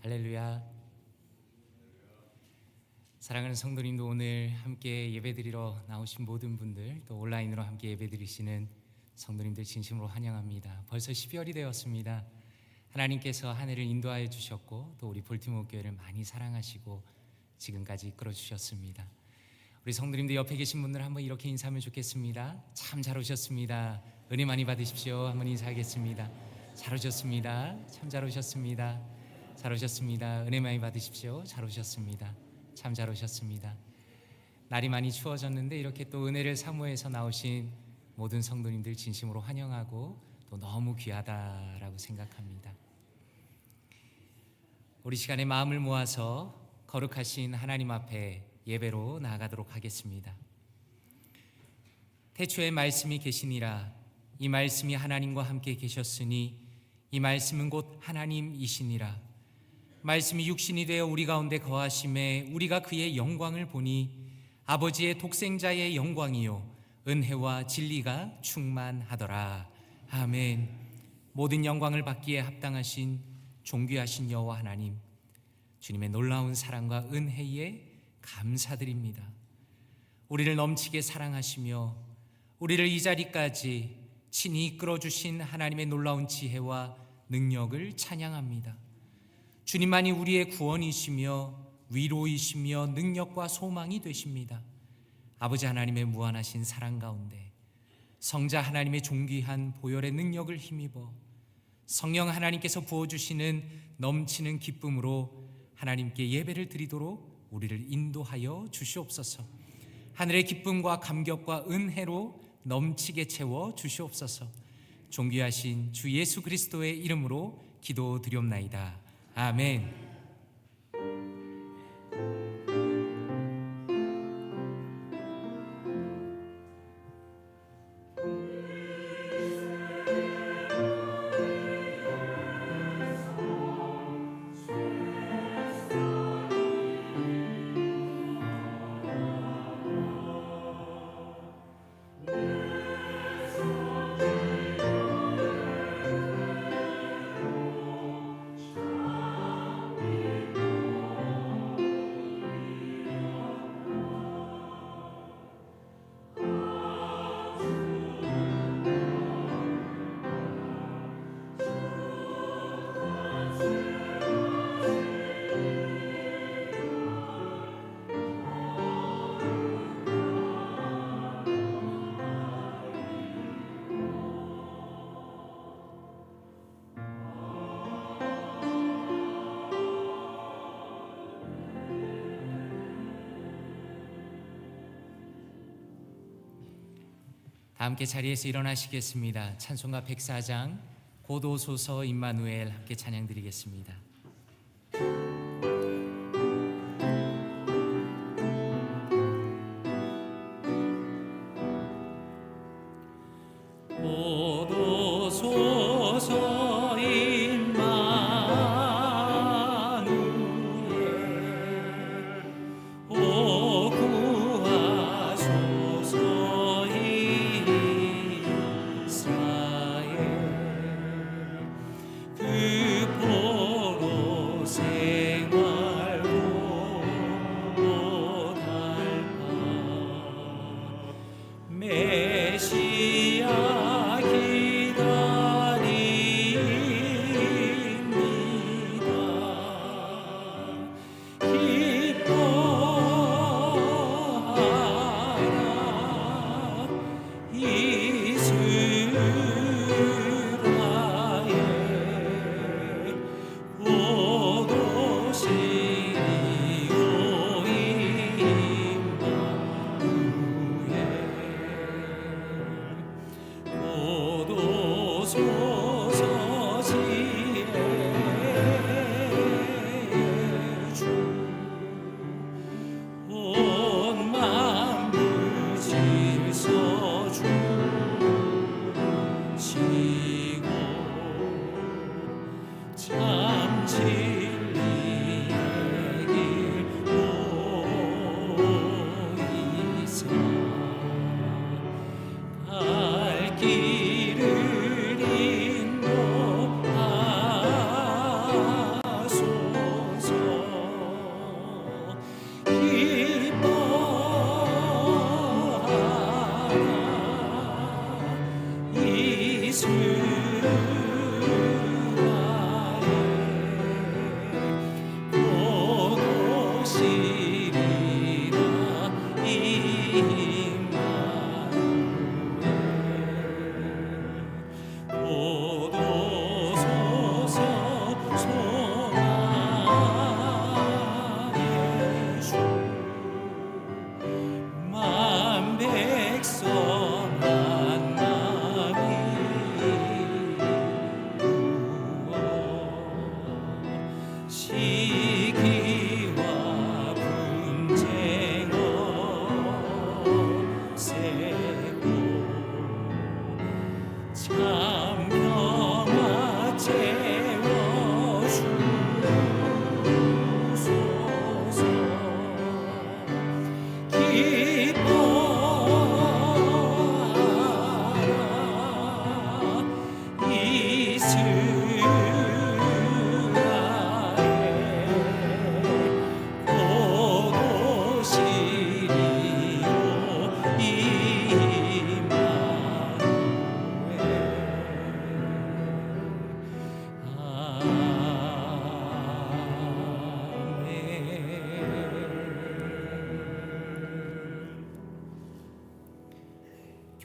할렐루야. 사랑하는 성도님도 오늘 함께 예배드리러 나오신 모든 분들, 또 온라인으로 함께 예배드리시는 성도님들 진심으로 환영합니다. 벌써 12월이 되었습니다. 하나님께서 한 해를 인도하여 주셨고 또 우리 볼티모어 교회를 많이 사랑하시고 지금까지 이끌어 주셨습니다. 우리 성도님들 옆에 계신 분들 한번 이렇게 인사하면 좋겠습니다. 참 잘 오셨습니다. 은혜 많이 받으십시오. 한번 인사하겠습니다. 잘 오셨습니다. 참 잘 오셨습니다. 잘 오셨습니다. 은혜 많이 받으십시오. 잘 오셨습니다. 참 잘 오셨습니다. 날이 많이 추워졌는데 이렇게 또 은혜를 사모해서 나오신 모든 성도님들 진심으로 환영하고 또 너무 귀하다라고 생각합니다. 우리 시간에 마음을 모아서 거룩하신 하나님 앞에 예배로 나아가도록 하겠습니다. 태초에 말씀이 계시니라. 이 말씀이 하나님과 함께 계셨으니 이 말씀은 곧 하나님이시니라. 말씀이 육신이 되어 우리 가운데 거하심에 우리가 그의 영광을 보니 아버지의 독생자의 영광이요 은혜와 진리가 충만하더라. 아멘. 모든 영광을 받기에 합당하신 존귀하신 여호와 하나님, 주님의 놀라운 사랑과 은혜에 감사드립니다. 우리를 넘치게 사랑하시며 우리를 이 자리까지 친히 이끌어주신 하나님의 놀라운 지혜와 능력을 찬양합니다. 주님만이 우리의 구원이시며 위로이시며 능력과 소망이 되십니다. 아버지 하나님의 무한하신 사랑 가운데 성자 하나님의 존귀한 보혈의 능력을 힘입어 성령 하나님께서 부어주시는 넘치는 기쁨으로 하나님께 예배를 드리도록 우리를 인도하여 주시옵소서. 하늘의 기쁨과 감격과 은혜로 넘치게 채워 주시옵소서. 존귀하신 주 예수 그리스도의 이름으로 기도드리옵나이다. 아멘. 다 함께 자리에서 일어나시겠습니다. 찬송가 104장 고도소서 임마누엘 함께 찬양드리겠습니다. 고도소서 임마누엘 오 구하소서 이스라엘 그 보로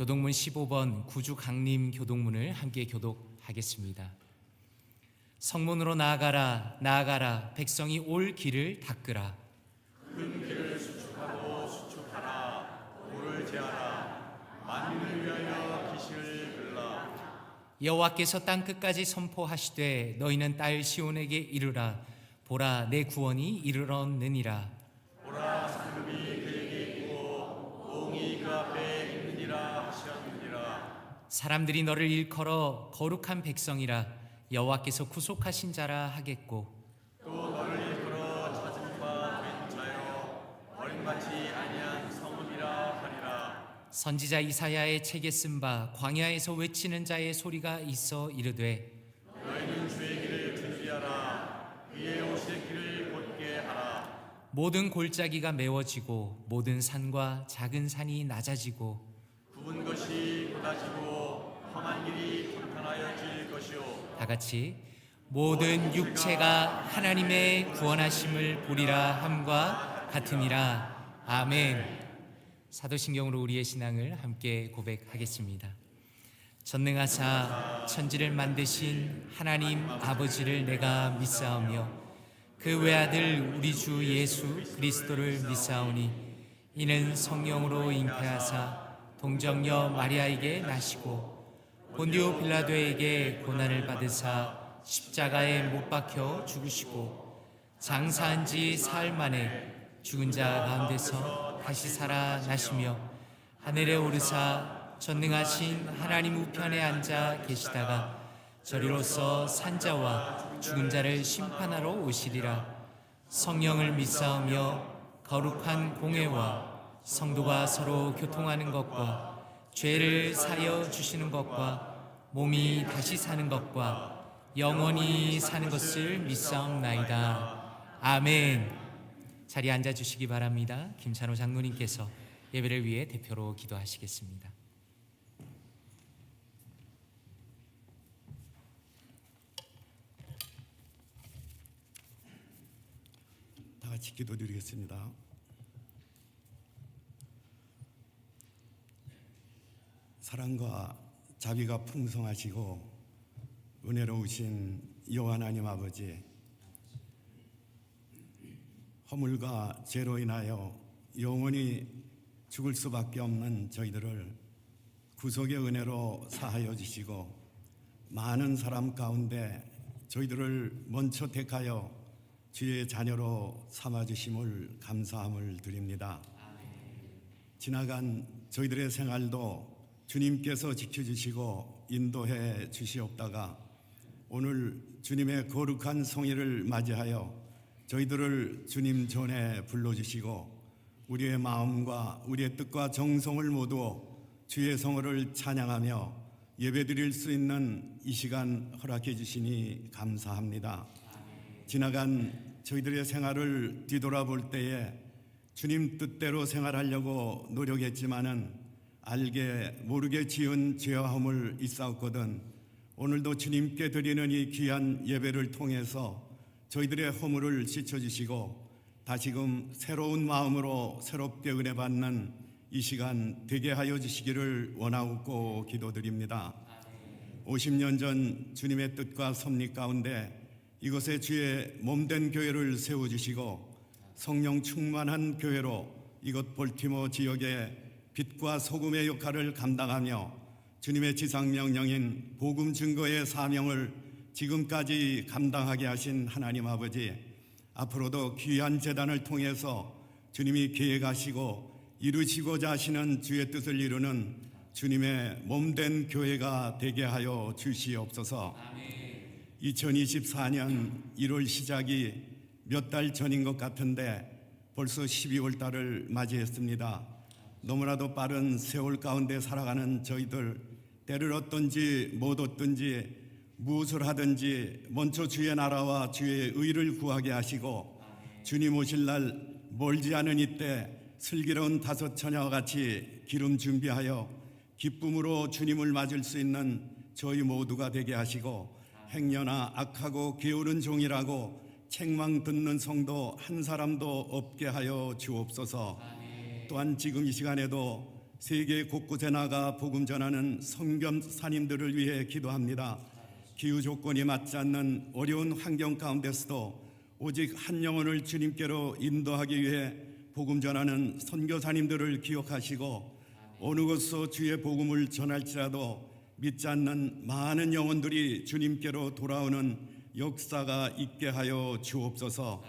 교독문 15번 구주 강림 교독문을 함께 교독하겠습니다. 성문으로 나아가라, 나아가라. 백성이 올 길을 닦으라. 큰 길을 수축하고 수축하라. 돌을 제하라. 만민을 위하여 기실을 들라. 여호와께서 땅 끝까지 선포하시되 너희는 딸 시온에게 이르라. 보라, 내 구원이 이르렀느니라. 보라, 상급이 그에게 있고 옹이 그 앞에 있느니라 하셨느니라. 사람들이 너를 일컬어 거룩한 백성이라. 여호와께서 구속하신 자라 하겠고, 또 너를 일컬어 찾음과 된 자여 어린같이 아니한 성읍이라 하리라. 선지자 이사야의 책에 쓴 바 광야에서 외치는 자의 소리가 있어 이르되 너희는 주의 길을 준비하라. 그의 오실 길을 곧게 하라. 모든 골짜기가 메워지고 모든 산과 작은 산이 낮아지고 굽은 것이 곧아지고 험한 길이 평탄하여질 것이요. 다 같이 모든 육체가 하나님의 구원하심을 보리라 함과 같음이라. 아멘. 사도신경으로 우리의 신앙을 함께 고백하겠습니다. 전능하사 천지를 만드신 하나님 아버지를 내가 믿사오며 그 외아들 우리 주 예수 그리스도를 믿사오니 이는 성령으로 잉태하사 동정녀 마리아에게 나시고 본디오 빌라도에게 고난을 받으사 십자가에 못 박혀 죽으시고 장사한 지 사흘 만에 죽은 자 가운데서 다시 살아나시며 하늘에 오르사 전능하신 하나님 우편에 앉아 계시다가 저리로서 산자와 죽은 자를 심판하러 오시리라. 성령을 믿사오며 거룩한 공회와 성도가 서로 교통하는 것과 죄를 사여 주시는 것과 몸이 다시 사는 것과 영원히 사는 것을 믿사옵나이다. 아멘. 자리에 앉아 주시기 바랍니다. 김찬호 장로님께서 예배를 위해 대표로 기도하시겠습니다. 다 같이 기도드리겠습니다. 사랑과 자비가 풍성하시고 은혜로우신 여호와 하나님 아버지, 허물과 죄로 인하여 영원히 죽을 수밖에 없는 저희들을 구속의 은혜로 사하여 주시고 많은 사람 가운데 저희들을 먼저 택하여 주의 자녀로 삼아주심을 감사함을 드립니다. 지나간 저희들의 생활도 주님께서 지켜주시고 인도해 주시옵다가 오늘 주님의 거룩한 성의를 맞이하여 저희들을 주님 전에 불러주시고 우리의 마음과 우리의 뜻과 정성을 모두 주의 성호를 찬양하며 예배드릴 수 있는 이 시간 허락해 주시니 감사합니다. 지나간 저희들의 생활을 뒤돌아볼 때에 주님 뜻대로 생활하려고 노력했지만은 알게 모르게 지은 죄와 허물 있사옵거든 오늘도 주님께 드리는 이 귀한 예배를 통해서 저희들의 허물을 씻어주시고 다시금 새로운 마음으로 새롭게 은혜 받는 이 시간 되게 하여 주시기를 원하옵고 기도드립니다. 50년 전 주님의 뜻과 섭리 가운데 이곳에 주의 몸된 교회를 세워주시고 성령 충만한 교회로 이곳 볼티모 지역의 빛과 소금의 역할을 감당하며 주님의 지상명령인 복음 증거의 사명을 지금까지 감당하게 하신 하나님 아버지, 앞으로도 귀한 재단을 통해서 주님이 계획하시고 이루시고자 하시는 주의 뜻을 이루는 주님의 몸된 교회가 되게 하여 주시옵소서. 2024년 1월 시작이 몇 달 전인 것 같은데 벌써 12월 달을 맞이했습니다. 너무나도 빠른 세월 가운데 살아가는 저희들, 때를 얻든지 못 얻든지 무엇을 하든지 먼저 주의 나라와 주의 의를 구하게 하시고 주님 오실 날 멀지 않은 이때 슬기로운 다섯 처녀와 같이 기름 준비하여 기쁨으로 주님을 맞을 수 있는 저희 모두가 되게 하시고 행여나 악하고 게으른 종이라고 책망 듣는 성도 한 사람도 없게 하여 주옵소서. 또한 지금 이 시간에도 세계 곳곳에 나가 복음 전하는 선교사님들을 위해 기도합니다. 기후 조건이 맞지 않는 어려운 환경 가운데서도 오직 한 영혼을 주님께로 인도하기 위해 복음 전하는 선교사님들을 기억하시고 어느 곳서 주의 복음을 전할지라도 믿지 않는 많은 영혼들이 주님께로 돌아오는 역사가 있게 하여 주옵소서.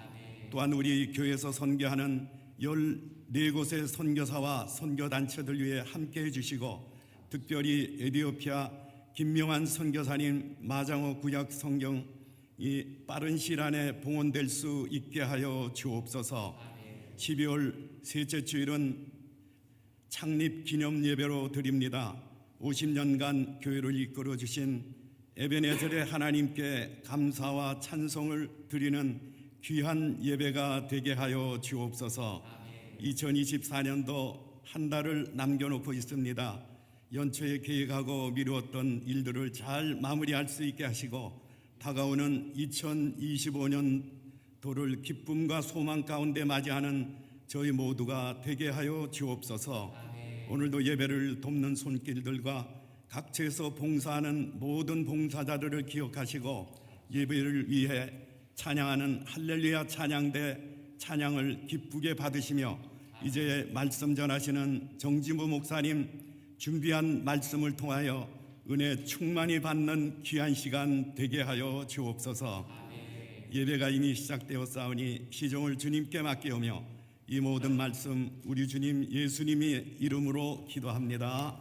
또한 우리 교회에서 선교하는 14곳의 선교사와 선교단체들 위해 함께해 주시고 특별히 에티오피아 김명환 선교사님 마장호 구약 성경이 빠른 시일 안에 봉헌될 수 있게 하여 주옵소서. 12월 셋째 주일은 창립 기념 예배로 드립니다. 50년간 교회를 이끌어 주신 에베네셀의 하나님께 감사와 찬송을 드리는 귀한 예배가 되게 하여 주옵소서. 2024년도 한 달을 남겨놓고 있습니다. 연초에 계획하고 미루었던 일들을 잘 마무리할 수 있게 하시고 다가오는 2025년도를 기쁨과 소망 가운데 맞이하는 저희 모두가 되게 하여 주옵소서. 오늘도 예배를 돕는 손길들과 각처에서 봉사하는 모든 봉사자들을 기억하시고 예배를 위해 찬양하는 할렐루야 찬양대 찬양을 기쁘게 받으시며 이제 말씀 전하시는 정진부 목사님 준비한 말씀을 통하여 은혜 충만히 받는 귀한 시간 되게 하여 주옵소서. 예배가 이미 시작되었사오니 시종을 주님께 맡기오며 이 모든 말씀 우리 주님 예수님의 이름으로 기도합니다.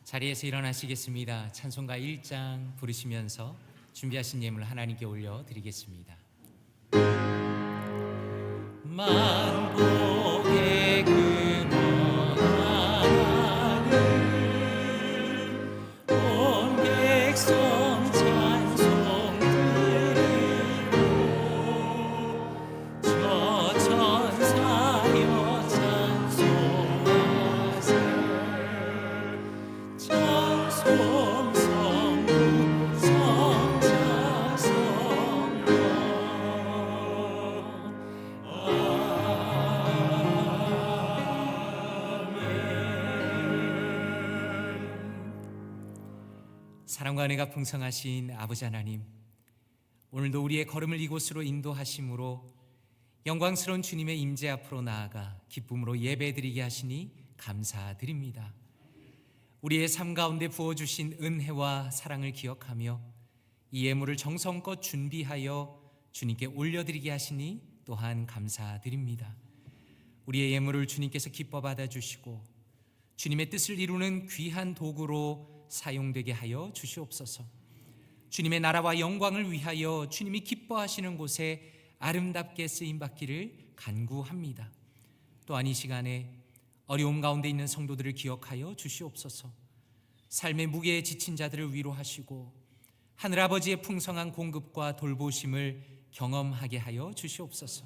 자리에서 일어나시겠습니다. 찬송가 1장 부르시면서 준비하신 예물 하나님께 올려드리겠습니다. 만복의 근원 하나님 온 백성 찬송 드리고 저 천사여 찬송하세 찬송 성부 성자 성령 사랑과 은혜가 풍성하신 아버지 하나님, 오늘도 우리의 걸음을 이곳으로 인도하심으로 영광스러운 주님의 임재 앞으로 나아가 기쁨으로 예배드리게 하시니 감사드립니다. 우리의 삶 가운데 부어주신 은혜와 사랑을 기억하며 이 예물을 정성껏 준비하여 주님께 올려드리게 하시니 또한 감사드립니다. 우리의 예물을 주님께서 기뻐 받아주시고 주님의 뜻을 이루는 귀한 도구로 사용되게 하여 주시옵소서. 주님의 나라와 영광을 위하여 주님이 기뻐하시는 곳에 아름답게 쓰임받기를 간구합니다. 또한 이 시간에 어려움 가운데 있는 성도들을 기억하여 주시옵소서. 삶의 무게에 지친 자들을 위로하시고 하늘아버지의 풍성한 공급과 돌보심을 경험하게 하여 주시옵소서.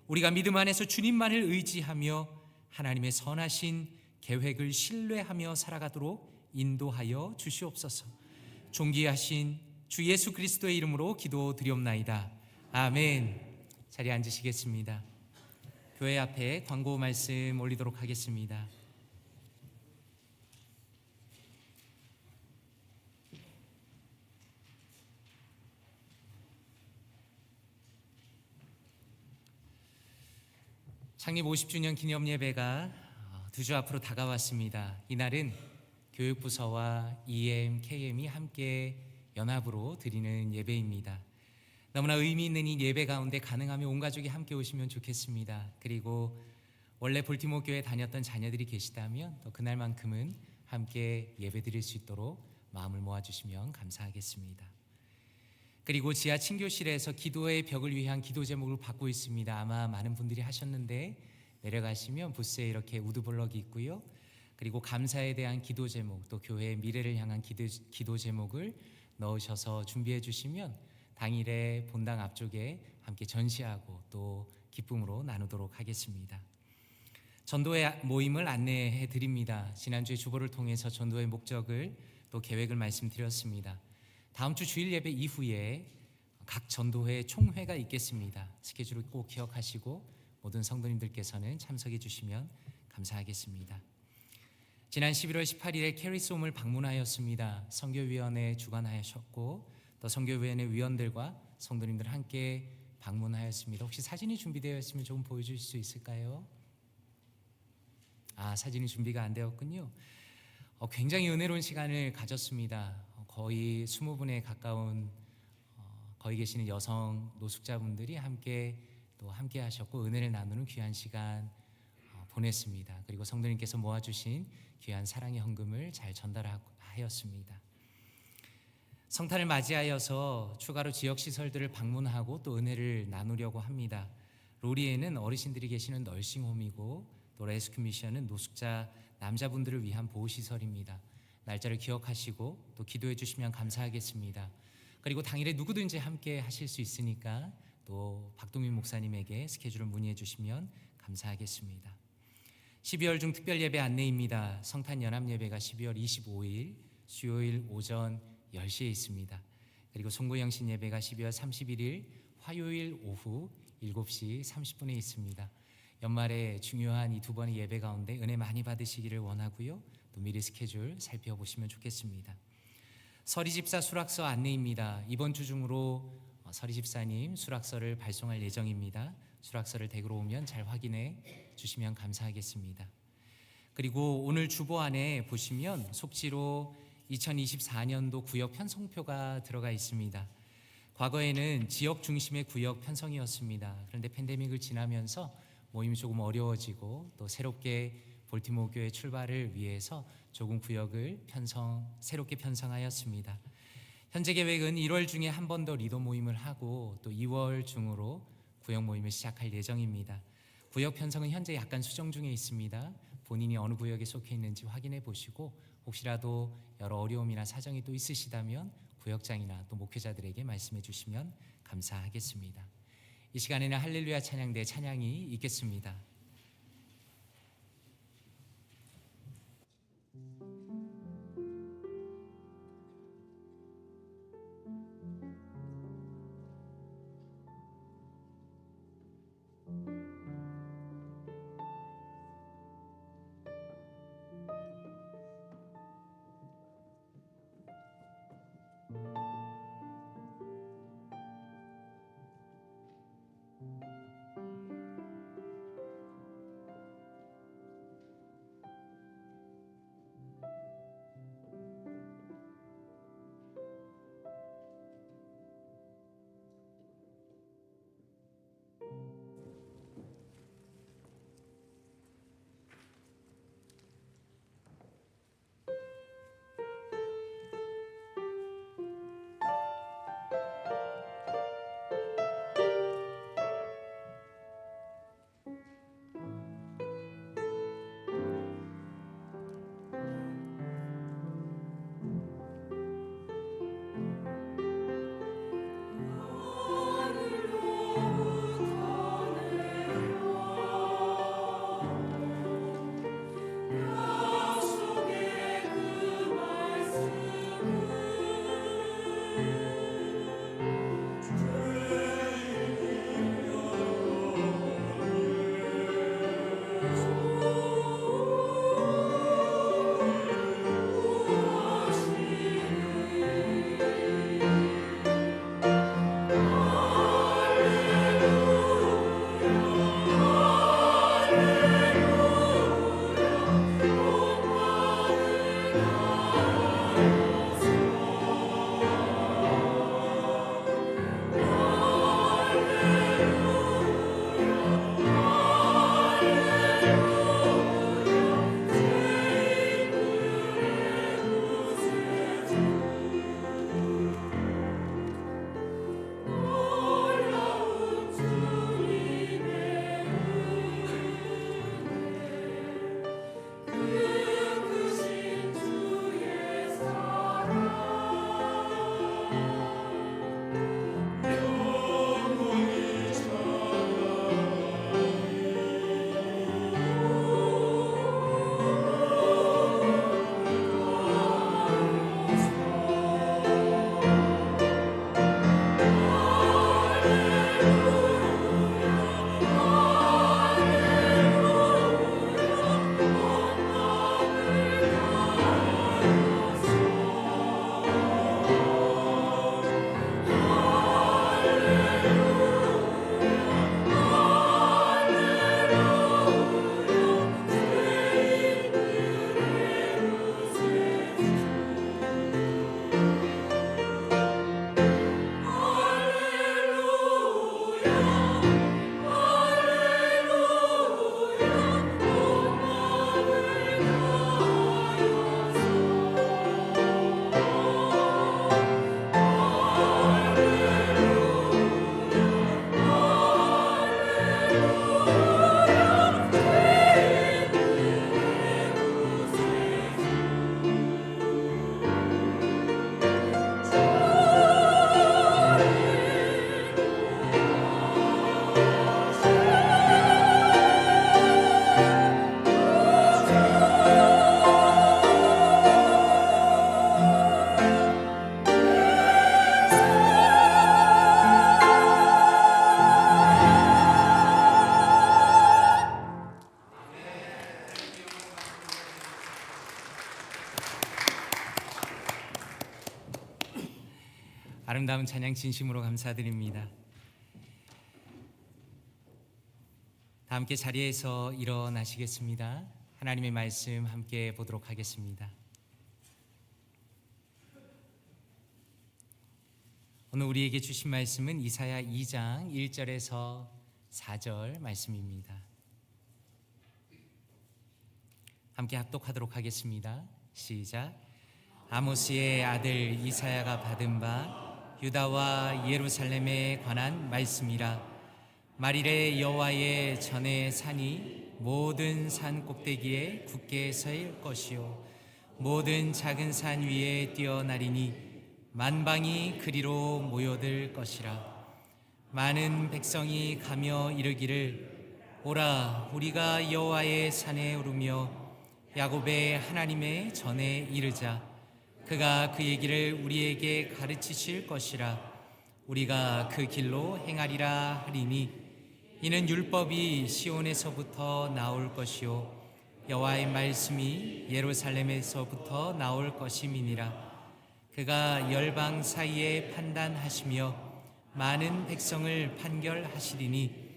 우리가 믿음 안에서 주님만을 의지하며 하나님의 선하신 계획을 신뢰하며 살아가도록 인도하여 주시옵소서. 존귀하신 주 예수 그리스도의 이름으로 기도드리옵나이다. 아멘. 자리에 앉으시겠습니다. 교회 앞에 광고 말씀 올리도록 하겠습니다. 창립 50주년 기념 예배가 2주 앞으로 다가왔습니다. 이날은 교육부서와 EM, KM이 함께 연합으로 드리는 예배입니다. 너무나 의미 있는 이 예배 가운데 가능하면 온 가족이 함께 오시면 좋겠습니다. 그리고 원래 볼티모어 교회 다녔던 자녀들이 계시다면 또 그날만큼은 함께 예배 드릴 수 있도록 마음을 모아주시면 감사하겠습니다. 그리고 지하 친교실에서 기도의 벽을 위한 기도 제목을 받고 있습니다. 아마 많은 분들이 하셨는데 내려가시면 부스에 이렇게 우드블럭이 있고요. 그리고 감사에 대한 기도 제목, 또 교회의 미래를 향한 기도 제목을 넣으셔서 준비해 주시면 당일에 본당 앞쪽에 함께 전시하고 또 기쁨으로 나누도록 하겠습니다. 전도회 모임을 안내해 드립니다. 지난주에 주보를 통해서 전도회 목적을 또 계획을 말씀드렸습니다. 다음 주 주일 예배 이후에 각 전도회 총회가 있겠습니다. 스케줄을 꼭 기억하시고 모든 성도님들께서는 참석해 주시면 감사하겠습니다. 지난 11월 18일에 캐리스홈을 방문하였습니다. 선교위원회 주관하셨고 또 선교위원회 위원들과 성도님들 함께 방문하였습니다. 혹시 사진이 준비되어 있으면 조금 보여주실 수 있을까요? 사진이 준비가 안 되었군요. 굉장히 은혜로운 시간을 가졌습니다. 거의 20분에 가까운 거기 계시는 여성 노숙자분들이 함께 하셨고 은혜를 나누는 귀한 시간 보냈습니다. 그리고 성도님께서 모아주신 귀한 사랑의 헌금을 잘 전달하였습니다. 성탄을 맞이하여서 추가로 지역 시설들을 방문하고 또 은혜를 나누려고 합니다. 로리에는 어르신들이 계시는 널싱홈이고 또 레스큐 미션은 노숙자 남자분들을 위한 보호시설입니다. 날짜를 기억하시고 또 기도해 주시면 감사하겠습니다. 그리고 당일에 누구든지 함께 하실 수 있으니까 또 박동민 목사님에게 스케줄을 문의해 주시면 감사하겠습니다. 12월 중 특별 예배 안내입니다. 성탄 연합 예배가 12월 25일 수요일 오전 10시에 있습니다. 그리고 송구영신 예배가 12월 31일 화요일 오후 7시 30분에 있습니다. 연말에 중요한 이 두 번의 예배 가운데 은혜 많이 받으시기를 원하고요. 또 미리 스케줄 살펴보시면 좋겠습니다. 서리집사 수락서 안내입니다. 이번 주 중으로 서리집사님 수락서를 발송할 예정입니다. 수락서를 댁으로 오면 잘 확인해 주시면 감사하겠습니다. 그리고 오늘 주보 안에 보시면 속지로 2024년도 구역 편성표가 들어가 있습니다. 과거에는 지역 중심의 구역 편성이었습니다. 그런데 팬데믹을 지나면서 모임이 조금 어려워지고 또 새롭게 볼티모어 교회 출발을 위해서 조금 구역을 새롭게 편성하였습니다. 현재 계획은 1월 중에 한 번 더 리더 모임을 하고 또 2월 중으로 구역 모임을 시작할 예정입니다. 구역 편성은 현재 약간 수정 중에 있습니다. 본인이 어느 구역에 속해 있는지 확인해 보시고 혹시라도 여러 어려움이나 사정이 또 있으시다면 구역장이나 또 목회자들에게 말씀해 주시면 감사하겠습니다. 이 시간에는 할렐루야 찬양대 찬양이 있겠습니다. 아름다운 찬양 진심으로 감사드립니다. 다 함께 자리에서 일어나시겠습니다. 하나님의 말씀 함께 보도록 하겠습니다. 오늘 우리에게 주신 말씀은 이사야 2장 1절에서 4절 말씀입니다. 함께 합독하도록 하겠습니다. 시작. 아모스의 아들 이사야가 받은 바 유다와 예루살렘에 관한 말씀이라. 말일에 여호와의 전의 산이 모든 산 꼭대기에 굳게 설 것이요 모든 작은 산 위에 뛰어나리니 만방이 그리로 모여들 것이라. 많은 백성이 가며 이르기를 오라 우리가 여호와의 산에 오르며 야곱의 하나님의 전에 이르자. 그가 그 얘기를 우리에게 가르치실 것이라. 우리가 그 길로 행하리라 하리니 이는 율법이 시온에서부터 나올 것이요 여호와의 말씀이 예루살렘에서부터 나올 것임이니라. 그가 열방 사이에 판단하시며 많은 백성을 판결하시리니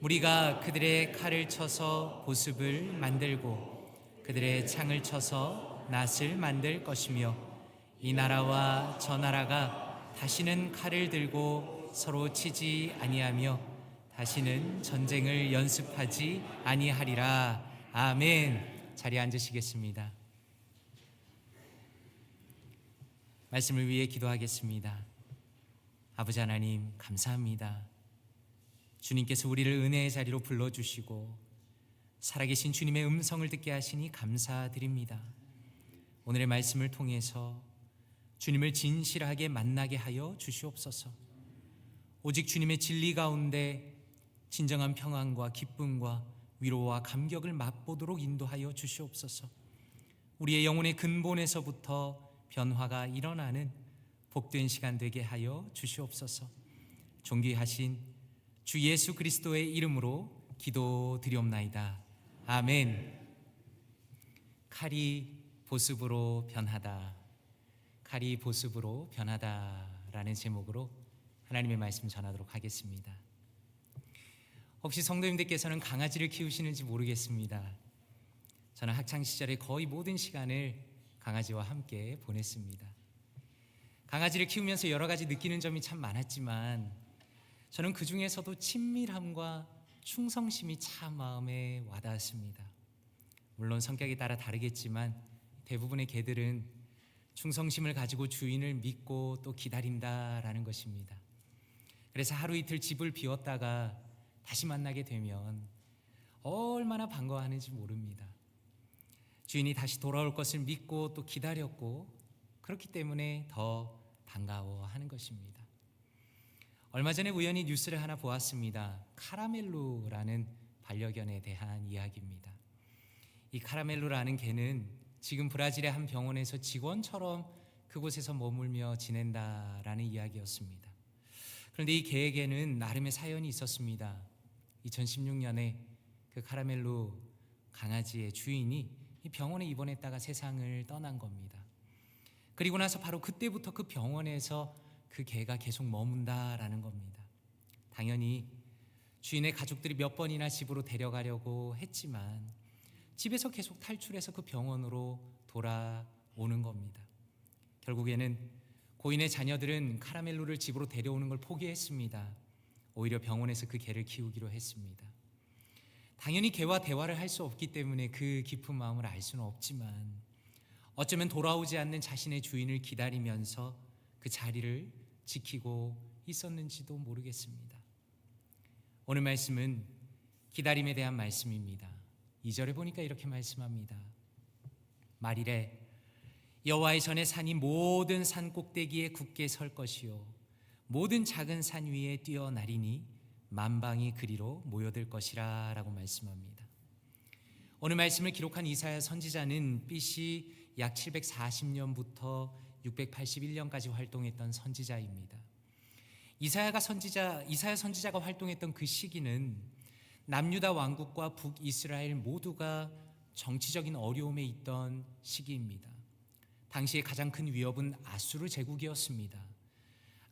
우리가 그들의 칼을 쳐서 보습을 만들고 그들의 창을 쳐서 낫을 만들 것이며 이 나라와 저 나라가 다시는 칼을 들고 서로 치지 아니하며 다시는 전쟁을 연습하지 아니하리라. 아멘. 자리에 앉으시겠습니다. 말씀을 위해 기도하겠습니다. 아버지 하나님 감사합니다. 주님께서 우리를 은혜의 자리로 불러주시고 살아계신 주님의 음성을 듣게 하시니 감사드립니다. 오늘의 말씀을 통해서 주님을 진실하게 만나게 하여 주시옵소서. 오직 주님의 진리 가운데 진정한 평안과 기쁨과 위로와 감격을 맛보도록 인도하여 주시옵소서. 우리의 영혼의 근본에서부터 변화가 일어나는 복된 시간 되게 하여 주시옵소서. 존귀하신 주 예수 그리스도의 이름으로 기도드리옵나이다. 아멘. 칼이 보습으로 변하다. 칼이 보습으로 변하다라는 제목으로 하나님의 말씀 전하도록 하겠습니다. 혹시 성도님들께서는 강아지를 키우시는지 모르겠습니다. 저는 학창 시절에 거의 모든 시간을 강아지와 함께 보냈습니다. 강아지를 키우면서 여러 가지 느끼는 점이 참 많았지만 저는 그 중에서도 친밀함과 충성심이 참 마음에 와닿았습니다. 물론 성격에 따라 다르겠지만 대부분의 개들은 충성심을 가지고 주인을 믿고 또 기다린다라는 것입니다. 그래서 하루 이틀 집을 비웠다가 다시 만나게 되면 얼마나 반가워하는지 모릅니다. 주인이 다시 돌아올 것을 믿고 또 기다렸고 그렇기 때문에 더 반가워하는 것입니다. 얼마 전에 우연히 뉴스를 하나 보았습니다. 카라멜로라는 반려견에 대한 이야기입니다. 이 카라멜로라는 개는 지금 브라질의 한 병원에서 직원처럼 그곳에서 머물며 지낸다라는 이야기였습니다. 그런데 이 개에게는 나름의 사연이 있었습니다. 2016년에 그 카라멜로 강아지의 주인이 이 병원에 입원했다가 세상을 떠난 겁니다. 그리고 나서 바로 그때부터 그 병원에서 그 개가 계속 머문다라는 겁니다. 당연히 주인의 가족들이 몇 번이나 집으로 데려가려고 했지만 집에서 계속 탈출해서 그 병원으로 돌아오는 겁니다. 결국에는 고인의 자녀들은 카라멜로를 집으로 데려오는 걸 포기했습니다. 오히려 병원에서 그 개를 키우기로 했습니다. 당연히 개와 대화를 할 수 없기 때문에 그 깊은 마음을 알 수는 없지만 어쩌면 돌아오지 않는 자신의 주인을 기다리면서 그 자리를 지키고 있었는지도 모르겠습니다. 오늘 말씀은 기다림에 대한 말씀입니다. 2절에 보니까 이렇게 말씀합니다. 말일에 여호와의 전의 산이 모든 산 꼭대기에 굳게 설 것이요 모든 작은 산 위에 뛰어나리니 만방이 그리로 모여들 것이라 라고 말씀합니다. 오늘 말씀을 기록한 이사야 선지자는 BC 약 740년부터 681년까지 활동했던 선지자입니다. 이사야 선지자가 활동했던 그 시기는 남유다 왕국과 북이스라엘 모두가 정치적인 어려움에 있던 시기입니다. 당시에 가장 큰 위협은 아수르 제국이었습니다.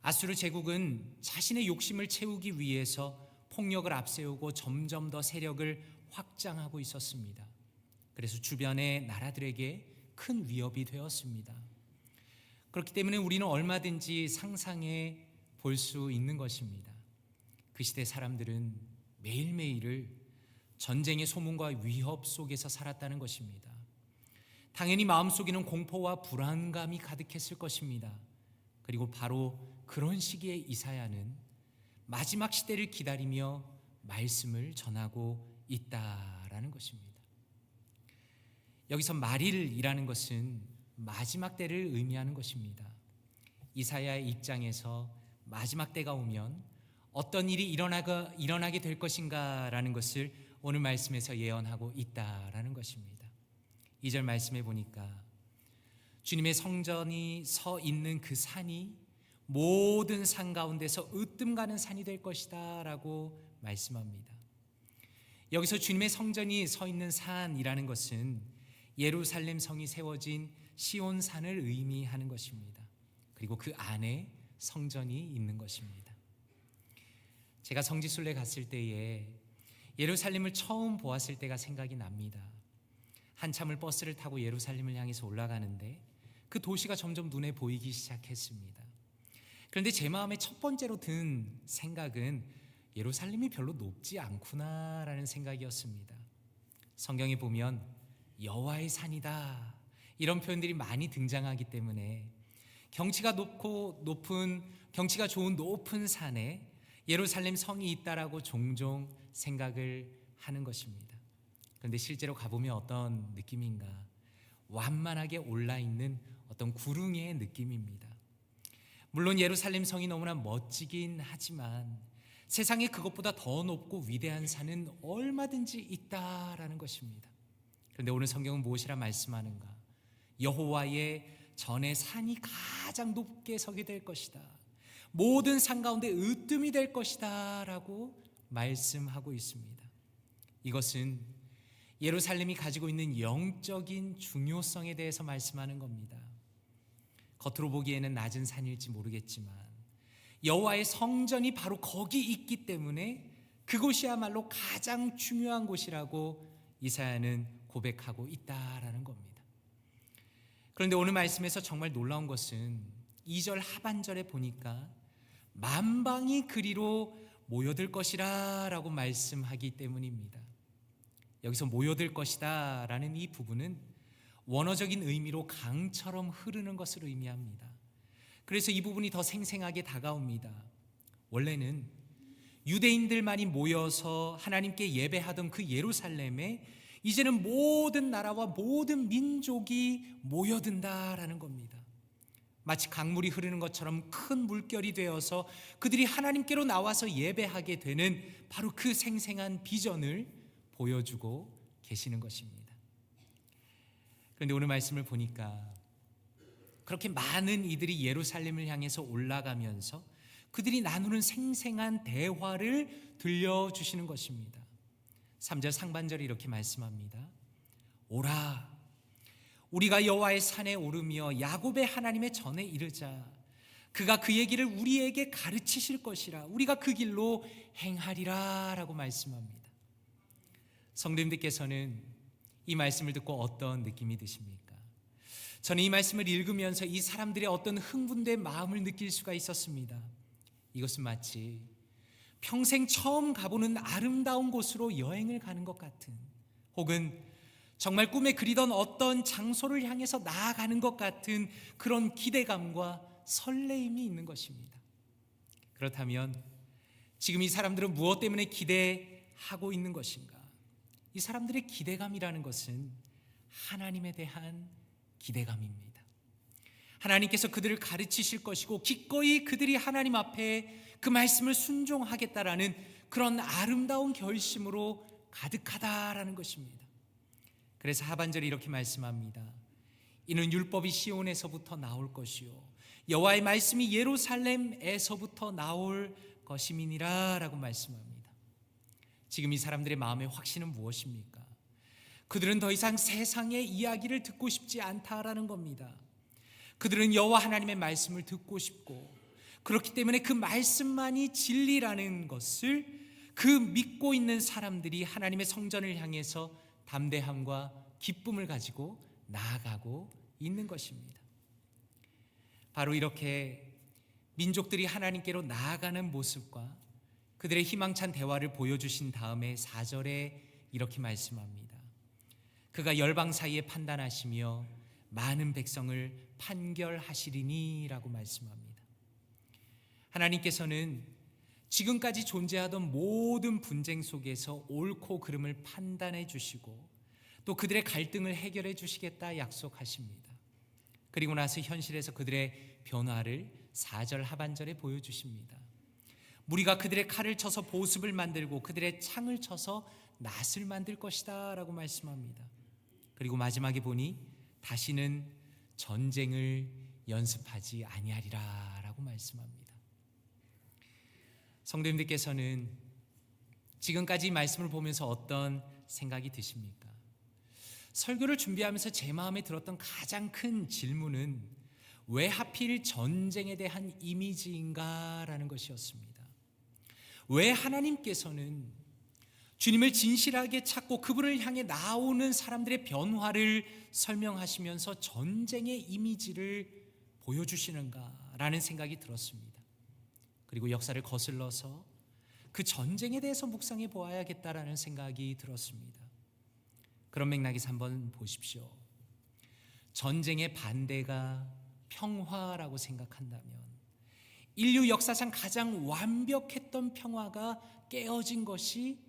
아수르 제국은 자신의 욕심을 채우기 위해서 폭력을 앞세우고 점점 더 세력을 확장하고 있었습니다. 그래서 주변의 나라들에게 큰 위협이 되었습니다. 그렇기 때문에 우리는 얼마든지 상상해 볼 수 있는 것입니다. 그 시대 사람들은 매일매일을 전쟁의 소문과 위협 속에서 살았다는 것입니다. 당연히 마음속에는 공포와 불안감이 가득했을 것입니다. 그리고 바로 그런 시기에 이사야는 마지막 시대를 기다리며 말씀을 전하고 있다라는 것입니다. 여기서 말일이라는 것은 마지막 때를 의미하는 것입니다. 이사야의 입장에서 마지막 때가 오면 어떤 일이 일어나게 될 것인가라는 것을 오늘 말씀에서 예언하고 있다라는 것입니다. 2절 말씀에 보니까 주님의 성전이 서 있는 그 산이 모든 산 가운데서 으뜸가는 산이 될 것이다 라고 말씀합니다. 여기서 주님의 성전이 서 있는 산이라는 것은 예루살렘 성이 세워진 시온산을 의미하는 것입니다. 그리고 그 안에 성전이 있는 것입니다. 제가 성지순례 갔을 때에 예루살렘을 처음 보았을 때가 생각이 납니다. 한참을 버스를 타고 예루살렘을 향해서 올라가는데 그 도시가 점점 눈에 보이기 시작했습니다. 그런데 제 마음에 첫 번째로 든 생각은 예루살렘이 별로 높지 않구나라는 생각이었습니다. 성경에 보면 여호와의 산이다 이런 표현들이 많이 등장하기 때문에 경치가 좋은 높은 산에 예루살렘 성이 있다라고 종종 생각을 하는 것입니다. 그런데 실제로 가보면 어떤 느낌인가? 완만하게 올라있는 어떤 구릉의 느낌입니다. 물론 예루살렘 성이 너무나 멋지긴 하지만 세상에 그것보다 더 높고 위대한 산은 얼마든지 있다라는 것입니다. 그런데 오늘 성경은 무엇이라 말씀하는가? 여호와의 전에 산이 가장 높게 서게 될 것이다. 모든 산 가운데 으뜸이 될 것이다 라고 말씀하고 있습니다. 이것은 예루살렘이 가지고 있는 영적인 중요성에 대해서 말씀하는 겁니다. 겉으로 보기에는 낮은 산일지 모르겠지만 여호와의 성전이 바로 거기 있기 때문에 그곳이야말로 가장 중요한 곳이라고 이사야는 고백하고 있다라는 겁니다. 그런데 오늘 말씀에서 정말 놀라운 것은 2절 하반절에 보니까 만방이 그리로 모여들 것이라 라고 말씀하기 때문입니다. 여기서 모여들 것이다 라는 이 부분은 원어적인 의미로 강처럼 흐르는 것을 의미합니다. 그래서 이 부분이 더 생생하게 다가옵니다. 원래는 유대인들만이 모여서 하나님께 예배하던 그 예루살렘에 이제는 모든 나라와 모든 민족이 모여든다라는 겁니다. 마치 강물이 흐르는 것처럼 큰 물결이 되어서 그들이 하나님께로 나와서 예배하게 되는 바로 그 생생한 비전을 보여주고 계시는 것입니다. 그런데 오늘 말씀을 보니까 그렇게 많은 이들이 예루살렘을 향해서 올라가면서 그들이 나누는 생생한 대화를 들려주시는 것입니다. 3절 상반절이 이렇게 말씀합니다. 오라 우리가 여호와의 산에 오르며 야곱의 하나님의 전에 이르자 그가 그 얘기를 우리에게 가르치실 것이라 우리가 그 길로 행하리라 라고 말씀합니다. 성도님들께서는 이 말씀을 듣고 어떤 느낌이 드십니까? 저는 이 말씀을 읽으면서 이 사람들의 어떤 흥분된 마음을 느낄 수가 있었습니다. 이것은 마치 평생 처음 가보는 아름다운 곳으로 여행을 가는 것 같은, 혹은 정말 꿈에 그리던 어떤 장소를 향해서 나아가는 것 같은 그런 기대감과 설레임이 있는 것입니다. 그렇다면 지금 이 사람들은 무엇 때문에 기대하고 있는 것인가? 이 사람들의 기대감이라는 것은 하나님에 대한 기대감입니다. 하나님께서 그들을 가르치실 것이고 기꺼이 그들이 하나님 앞에 그 말씀을 순종하겠다라는 그런 아름다운 결심으로 가득하다라는 것입니다. 그래서 하반절에 이렇게 말씀합니다. 이는 율법이 시온에서부터 나올 것이요 여호와의 말씀이 예루살렘에서부터 나올 것임이니라 라고 말씀합니다. 지금 이 사람들의 마음의 확신은 무엇입니까? 그들은 더 이상 세상의 이야기를 듣고 싶지 않다라는 겁니다. 그들은 여호와 하나님의 말씀을 듣고 싶고 그렇기 때문에 그 말씀만이 진리라는 것을 그 믿고 있는 사람들이 하나님의 성전을 향해서 담대함과 기쁨을 가지고 나아가고 있는 것입니다. 바로 이렇게 민족들이 하나님께로 나아가는 모습과 그들의 희망찬 대화를 보여주신 다음에 4절에 이렇게 말씀합니다. 그가 열방 사이에 판단하시며 많은 백성을 판결하시리니 라고 말씀합니다. 하나님께서는 지금까지 존재하던 모든 분쟁 속에서 옳고 그름을 판단해 주시고 또 그들의 갈등을 해결해 주시겠다 약속하십니다. 그리고 나서 현실에서 그들의 변화를 4절 하반절에 보여주십니다. 무리가 그들의 칼을 쳐서 보습을 만들고 그들의 창을 쳐서 낫을 만들 것이다 라고 말씀합니다. 그리고 마지막에 보니 다시는 전쟁을 연습하지 아니하리라 라고 말씀합니다. 성도님들께서는 지금까지 이 말씀을 보면서 어떤 생각이 드십니까? 설교를 준비하면서 제 마음에 들었던 가장 큰 질문은 왜 하필 전쟁에 대한 이미지인가 라는 것이었습니다. 왜 하나님께서는 주님을 진실하게 찾고 그분을 향해 나오는 사람들의 변화를 설명하시면서 전쟁의 이미지를 보여주시는가라는 생각이 들었습니다. 그리고 역사를 거슬러서 그 전쟁에 대해서 묵상해 보아야겠다라는 생각이 들었습니다. 그런 맥락에서 한번 보십시오. 전쟁의 반대가 평화라고 생각한다면 인류 역사상 가장 완벽했던 평화가 깨어진 것이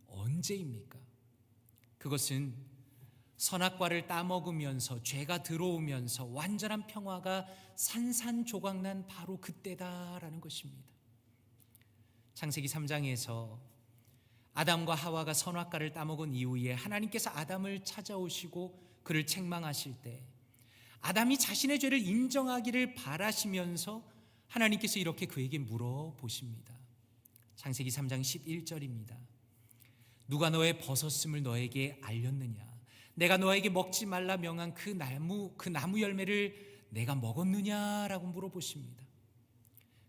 언제입니까? 그것은 선악과를 따먹으면서 죄가 들어오면서 완전한 평화가 산산조각난 바로 그때다라는 것입니다. 창세기 3장에서 아담과 하와가 선악과를 따먹은 이후에 하나님께서 아담을 찾아오시고 그를 책망하실 때 아담이 자신의 죄를 인정하기를 바라시면서 하나님께서 이렇게 그에게 물어보십니다. 창세기 3장 11절입니다. 누가 너의 벗었음을 너에게 알렸느냐? 내가 너에게 먹지 말라 명한 그 나무 열매를 내가 먹었느냐라고 물어보십니다.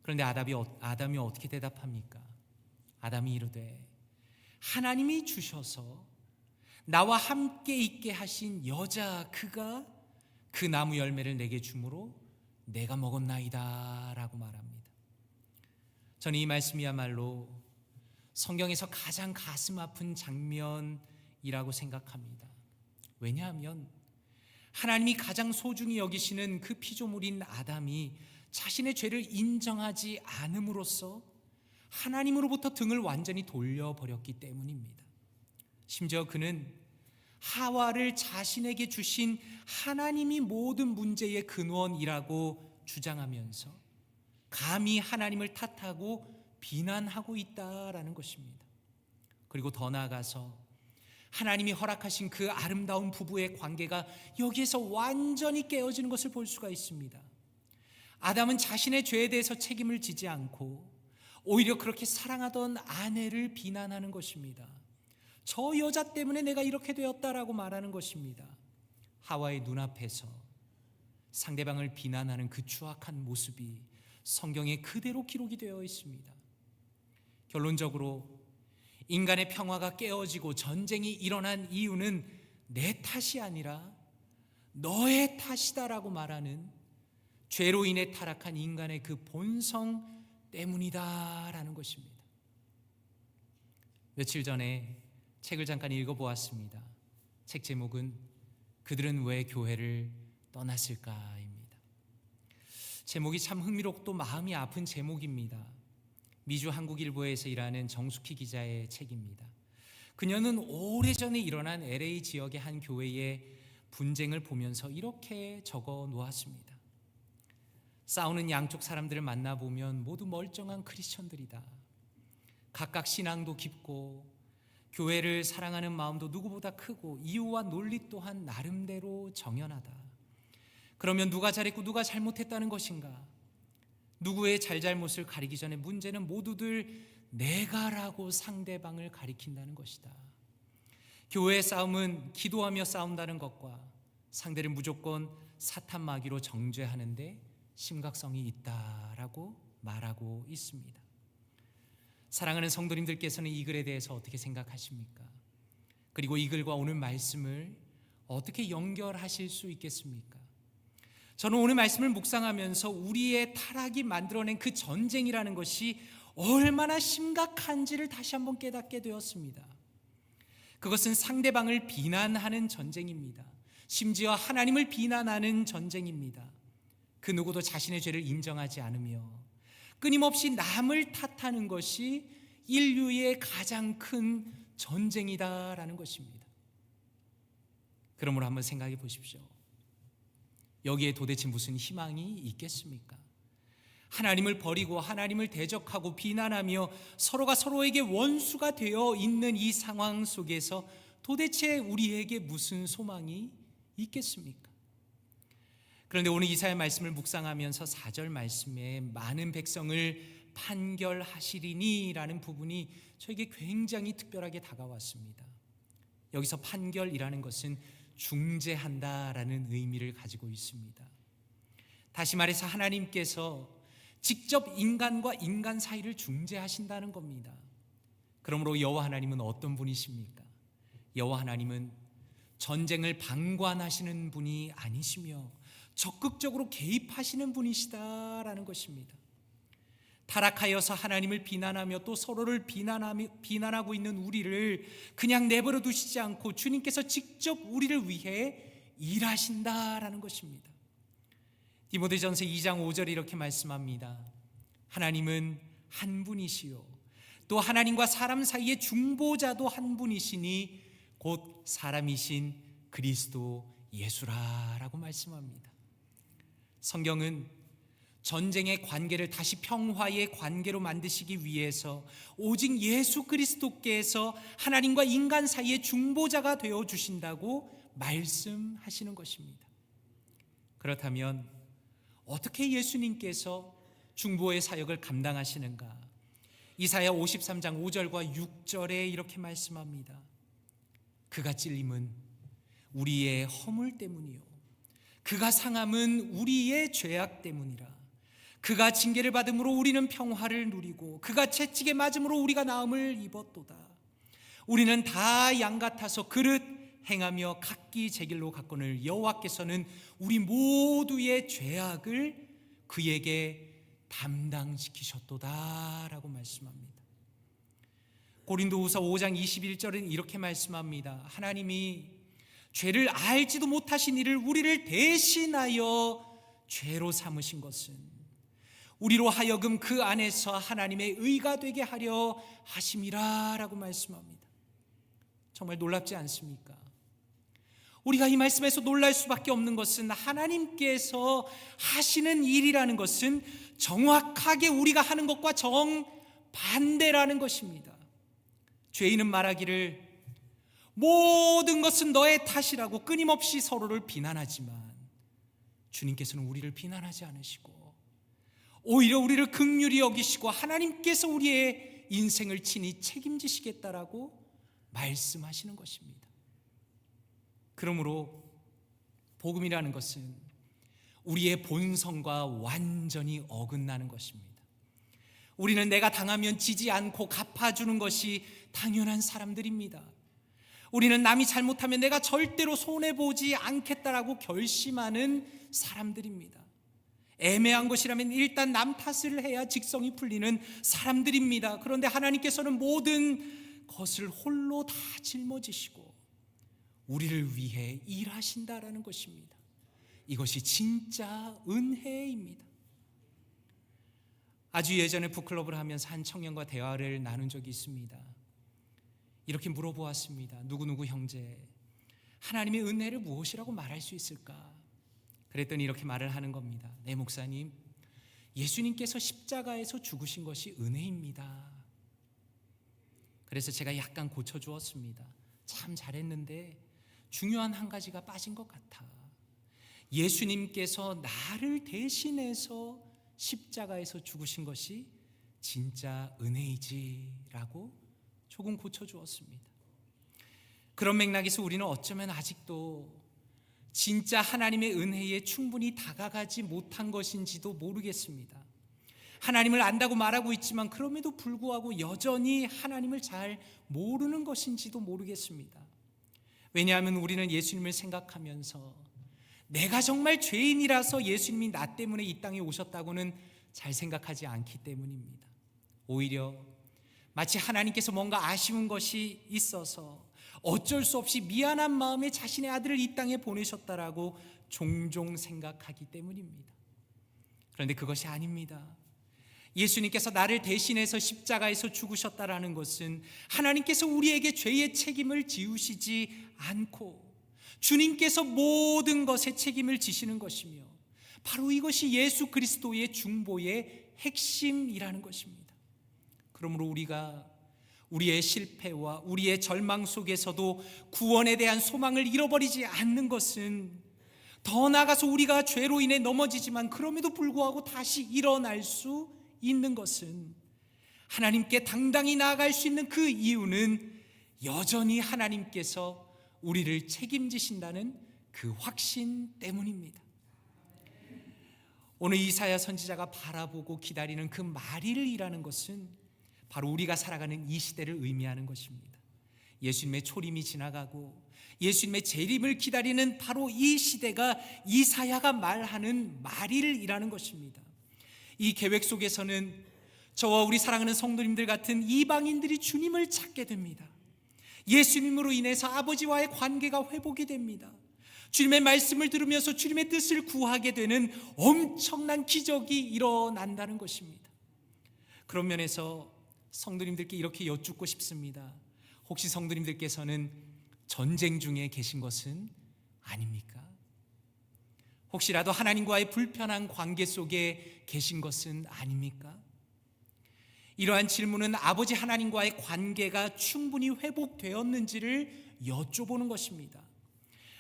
그런데 아담이 어떻게 대답합니까? 아담이 이르되 하나님이 주셔서 나와 함께 있게 하신 여자 그가 그 나무 열매를 내게 주므로 내가 먹었나이다 라고 말합니다. 저는 이 말씀이야말로 성경에서 가장 가슴 아픈 장면이라고 생각합니다. 왜냐하면 하나님이 가장 소중히 여기시는 그 피조물인 아담이 자신의 죄를 인정하지 않음으로써 하나님으로부터 등을 완전히 돌려버렸기 때문입니다. 심지어 그는 하와를 자신에게 주신 하나님이 모든 문제의 근원이라고 주장하면서 감히 하나님을 탓하고 비난하고 있다라는 것입니다. 그리고 더 나아가서 하나님이 허락하신 그 아름다운 부부의 관계가 여기에서 완전히 깨어지는 것을 볼 수가 있습니다. 아담은 자신의 죄에 대해서 책임을 지지 않고 오히려 그렇게 사랑하던 아내를 비난하는 것입니다. 저 여자 때문에 내가 이렇게 되었다라고 말하는 것입니다. 하와의 눈앞에서 상대방을 비난하는 그 추악한 모습이 성경에 그대로 기록이 되어 있습니다. 결론적으로 인간의 평화가 깨어지고 전쟁이 일어난 이유는 내 탓이 아니라 너의 탓이다라고 말하는 죄로 인해 타락한 인간의 그 본성 때문이다라는 것입니다. 며칠 전에 책을 잠깐 읽어보았습니다. 책 제목은 그들은 왜 교회를 떠났을까입니다. 제목이 참 흥미롭고 마음이 아픈 제목입니다. 미주 한국일보에서 일하는 정숙희 기자의 책입니다. 그녀는 오래전에 일어난 LA 지역의 한 교회의 분쟁을 보면서 이렇게 적어 놓았습니다. 싸우는 양쪽 사람들을 만나보면 모두 멀쩡한 크리스천들이다. 각각 신앙도 깊고 교회를 사랑하는 마음도 누구보다 크고 이유와 논리 또한 나름대로 정연하다. 그러면 누가 잘했고 누가 잘못했다는 것인가? 누구의 잘잘못을 가리기 전에 문제는 모두들 내가라고 상대방을 가리킨다는 것이다. 교회의 싸움은 기도하며 싸운다는 것과 상대를 무조건 사탄 마귀로 정죄하는데 심각성이 있다라고 말하고 있습니다. 사랑하는 성도님들께서는 이 글에 대해서 어떻게 생각하십니까? 그리고 이 글과 오늘 말씀을 어떻게 연결하실 수 있겠습니까? 저는 오늘 말씀을 묵상하면서 우리의 타락이 만들어낸 그 전쟁이라는 것이 얼마나 심각한지를 다시 한번 깨닫게 되었습니다. 그것은 상대방을 비난하는 전쟁입니다. 심지어 하나님을 비난하는 전쟁입니다. 그 누구도 자신의 죄를 인정하지 않으며 끊임없이 남을 탓하는 것이 인류의 가장 큰 전쟁이다라는 것입니다. 그러므로 한번 생각해 보십시오. 여기에 도대체 무슨 희망이 있겠습니까? 하나님을 버리고 하나님을 대적하고 비난하며 서로가 서로에게 원수가 되어 있는 이 상황 속에서 도대체 우리에게 무슨 소망이 있겠습니까? 그런데 오늘 이사야 말씀을 묵상하면서 4절 말씀에 많은 백성을 판결하시리니라는 부분이 저에게 굉장히 특별하게 다가왔습니다. 여기서 판결이라는 것은 중재한다라는 의미를 가지고 있습니다. 다시 말해서 하나님께서 직접 인간과 인간 사이를 중재하신다는 겁니다. 그러므로 여호와 하나님은 어떤 분이십니까? 여호와 하나님은 전쟁을 방관하시는 분이 아니시며 적극적으로 개입하시는 분이시다라는 것입니다. 타락하여서 하나님을 비난하며 또 서로를 비난하고 있는 우리를 그냥 내버려 두시지 않고 주님께서 직접 우리를 위해 일하신다라는 것입니다. 디모데전서 2장 5절에 이렇게 말씀합니다. 하나님은 한 분이시요 또 하나님과 사람 사이의 중보자도 한 분이시니 곧 사람이신 그리스도 예수라라고 말씀합니다. 성경은 전쟁의 관계를 다시 평화의 관계로 만드시기 위해서 오직 예수 그리스도께서 하나님과 인간 사이의 중보자가 되어 주신다고 말씀하시는 것입니다. 그렇다면 어떻게 예수님께서 중보의 사역을 감당하시는가? 이사야 53장 5절과 6절에 이렇게 말씀합니다. 그가 찔림은 우리의 허물 때문이요 그가 상함은 우리의 죄악 때문이라. 그가 징계를 받음으로 우리는 평화를 누리고 그가 채찍에 맞음으로 우리가 나음을 입었도다. 우리는 다 양 같아서 그릇 행하며 각기 제 길로 갔거늘 여호와께서는 우리 모두의 죄악을 그에게 담당시키셨도다라고 말씀합니다. 고린도후서 5장 21절은 이렇게 말씀합니다. 하나님이 죄를 알지도 못하신 이를 우리를 대신하여 죄로 삼으신 것은 우리로 하여금 그 안에서 하나님의 의가 되게 하려 하심이라라고 말씀합니다. 정말 놀랍지 않습니까? 우리가 이 말씀에서 놀랄 수밖에 없는 것은 하나님께서 하시는 일이라는 것은 정확하게 우리가 하는 것과 정반대라는 것입니다. 죄인은 말하기를 모든 것은 너의 탓이라고 끊임없이 서로를 비난하지만 주님께서는 우리를 비난하지 않으시고 오히려 우리를 긍휼히 여기시고 하나님께서 우리의 인생을 친히 책임지시겠다라고 말씀하시는 것입니다. 그러므로 복음이라는 것은 우리의 본성과 완전히 어긋나는 것입니다. 우리는 내가 당하면 지지 않고 갚아주는 것이 당연한 사람들입니다. 우리는 남이 잘못하면 내가 절대로 손해보지 않겠다라고 결심하는 사람들입니다. 애매한 것이라면 일단 남 탓을 해야 직성이 풀리는 사람들입니다. 그런데 하나님께서는 모든 것을 홀로 다 짊어지시고 우리를 위해 일하신다라는 것입니다. 이것이 진짜 은혜입니다. 아주 예전에 북클럽을 하면서 한 청년과 대화를 나눈 적이 있습니다. 이렇게 물어보았습니다. 누구누구 형제, 하나님의 은혜를 무엇이라고 말할 수 있을까? 그랬더니 이렇게 말을 하는 겁니다. 네 목사님, 예수님께서 십자가에서 죽으신 것이 은혜입니다. 그래서 제가 약간 고쳐주었습니다. 참 잘했는데 중요한 한 가지가 빠진 것 같아. 예수님께서 나를 대신해서 십자가에서 죽으신 것이 진짜 은혜이지라고 조금 고쳐주었습니다. 그런 맥락에서 우리는 어쩌면 아직도 진짜 하나님의 은혜에 충분히 다가가지 못한 것인지도 모르겠습니다. 하나님을 안다고 말하고 있지만 그럼에도 불구하고 여전히 하나님을 잘 모르는 것인지도 모르겠습니다. 왜냐하면 우리는 예수님을 생각하면서 내가 정말 죄인이라서 예수님이 나 때문에 이 땅에 오셨다고는 잘 생각하지 않기 때문입니다. 오히려 마치 하나님께서 뭔가 아쉬운 것이 있어서 어쩔 수 없이 미안한 마음에 자신의 아들을 이 땅에 보내셨다라고 종종 생각하기 때문입니다. 그런데 그것이 아닙니다. 예수님께서 나를 대신해서 십자가에서 죽으셨다라는 것은 하나님께서 우리에게 죄의 책임을 지우시지 않고 주님께서 모든 것에 책임을 지시는 것이며 바로 이것이 예수 그리스도의 중보의 핵심이라는 것입니다. 그러므로 우리가 우리의 실패와 우리의 절망 속에서도 구원에 대한 소망을 잃어버리지 않는 것은, 더 나아가서 우리가 죄로 인해 넘어지지만 그럼에도 불구하고 다시 일어날 수 있는 것은, 하나님께 당당히 나아갈 수 있는 그 이유는 여전히 하나님께서 우리를 책임지신다는 그 확신 때문입니다. 오늘 이사야 선지자가 바라보고 기다리는 그 말일이라는 것은 바로 우리가 살아가는 이 시대를 의미하는 것입니다. 예수님의 초림이 지나가고 예수님의 재림을 기다리는 바로 이 시대가 이사야가 말하는 말일이라는 것입니다. 이 계획 속에서는 저와 우리 사랑하는 성도님들 같은 이방인들이 주님을 찾게 됩니다. 예수님으로 인해서 아버지와의 관계가 회복이 됩니다. 주님의 말씀을 들으면서 주님의 뜻을 구하게 되는 엄청난 기적이 일어난다는 것입니다. 그런 면에서 성도님들께 이렇게 여쭙고 싶습니다. 혹시 성도님들께서는 전쟁 중에 계신 것은 아닙니까? 혹시라도 하나님과의 불편한 관계 속에 계신 것은 아닙니까? 이러한 질문은 아버지 하나님과의 관계가 충분히 회복되었는지를 여쭤보는 것입니다.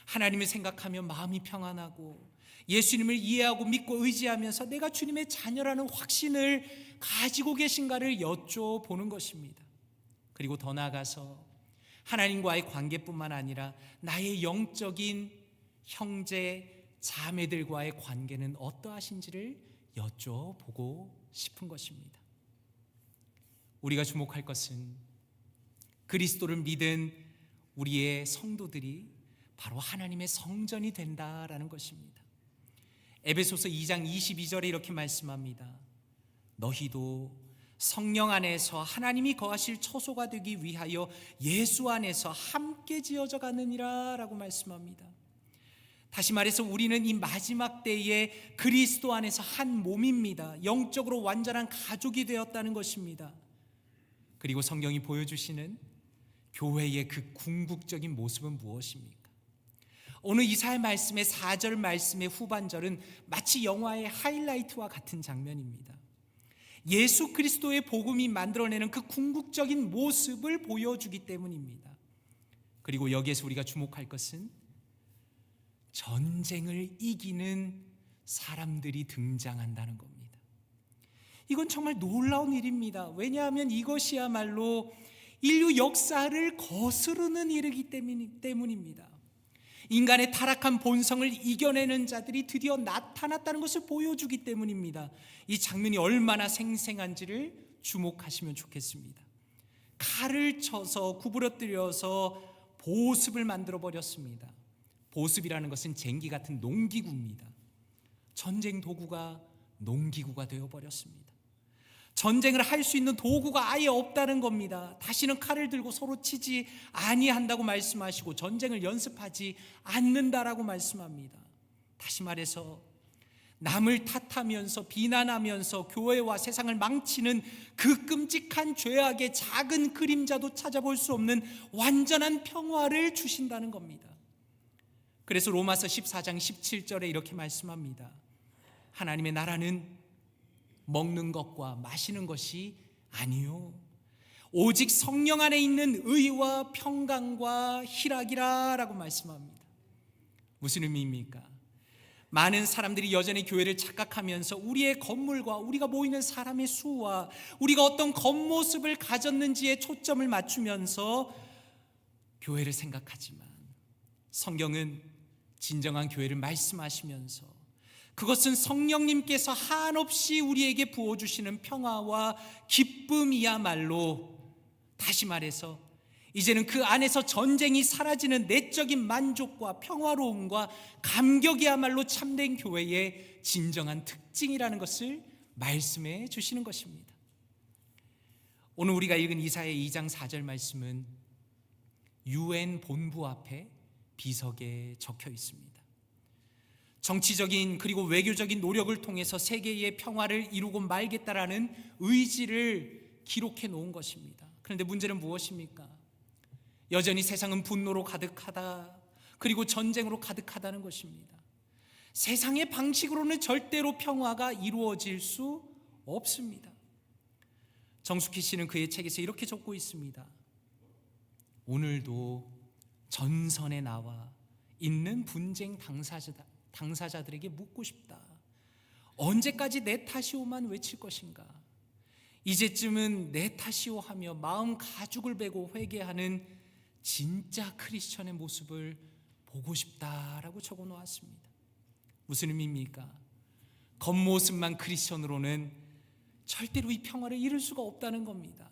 하나님을 생각하며 마음이 평안하고 예수님을 이해하고 믿고 의지하면서 내가 주님의 자녀라는 확신을 가지고 계신가를 여쭤보는 것입니다. 그리고 더 나아가서 하나님과의 관계뿐만 아니라 나의 영적인 형제 자매들과의 관계는 어떠하신지를 여쭤보고 싶은 것입니다. 우리가 주목할 것은 그리스도를 믿은 우리의 성도들이 바로 하나님의 성전이 된다라는 것입니다. 에베소서 2장 22절에 이렇게 말씀합니다. 너희도 성령 안에서 하나님이 거하실 처소가 되기 위하여 예수 안에서 함께 지어져 가느니라 라고 말씀합니다. 다시 말해서 우리는 이 마지막 때에 그리스도 안에서 한 몸입니다. 영적으로 완전한 가족이 되었다는 것입니다. 그리고 성경이 보여주시는 교회의 그 궁극적인 모습은 무엇입니까? 오늘 이사야 말씀의 4절 말씀의 후반절은 마치 영화의 하이라이트와 같은 장면입니다. 예수 그리스도의 복음이 만들어내는 그 궁극적인 모습을 보여주기 때문입니다. 그리고 여기에서 우리가 주목할 것은 전쟁을 이기는 사람들이 등장한다는 겁니다. 이건 정말 놀라운 일입니다. 왜냐하면 이것이야말로 인류 역사를 거스르는 일이기 때문입니다. 인간의 타락한 본성을 이겨내는 자들이 드디어 나타났다는 것을 보여주기 때문입니다. 이 장면이 얼마나 생생한지를 주목하시면 좋겠습니다. 칼을 쳐서 구부러뜨려서 보습을 만들어 버렸습니다. 보습이라는 것은 쟁기 같은 농기구입니다. 전쟁 도구가 농기구가 되어버렸습니다. 전쟁을 할 수 있는 도구가 아예 없다는 겁니다. 다시는 칼을 들고 서로 치지 아니한다고 말씀하시고 전쟁을 연습하지 않는다라고 말씀합니다. 다시 말해서 남을 탓하면서 비난하면서 교회와 세상을 망치는 그 끔찍한 죄악의 작은 그림자도 찾아볼 수 없는 완전한 평화를 주신다는 겁니다. 그래서 로마서 14장 17절에 이렇게 말씀합니다. 하나님의 나라는 먹는 것과 마시는 것이 아니요 오직 성령 안에 있는 의와 평강과 희락이라 라고 말씀합니다. 무슨 의미입니까? 많은 사람들이 여전히 교회를 착각하면서 우리의 건물과 우리가 모이는 사람의 수와 우리가 어떤 겉모습을 가졌는지에 초점을 맞추면서 교회를 생각하지만 성경은 진정한 교회를 말씀하시면서 그것은 성령님께서 한없이 우리에게 부어주시는 평화와 기쁨이야말로, 다시 말해서 이제는 그 안에서 전쟁이 사라지는 내적인 만족과 평화로움과 감격이야말로 참된 교회의 진정한 특징이라는 것을 말씀해 주시는 것입니다. 오늘 우리가 읽은 이사야 2장 4절 말씀은 UN 본부 앞에 비석에 적혀 있습니다. 정치적인 그리고 외교적인 노력을 통해서 세계의 평화를 이루고 말겠다라는 의지를 기록해 놓은 것입니다. 그런데 문제는 무엇입니까? 여전히 세상은 분노로 가득하다, 그리고 전쟁으로 가득하다는 것입니다. 세상의 방식으로는 절대로 평화가 이루어질 수 없습니다. 정숙희 씨는 그의 책에서 이렇게 적고 있습니다. 오늘도 전선에 나와 있는 분쟁 당사자들에게 묻고 싶다. 언제까지 내 탓이오만 외칠 것인가? 이제쯤은 내 탓이오 하며 마음 가죽을 베고 회개하는 진짜 크리스천의 모습을 보고 싶다라고 적어 놓았습니다. 무슨 의미입니까? 겉모습만 크리스천으로는 절대로 이 평화를 이룰 수가 없다는 겁니다.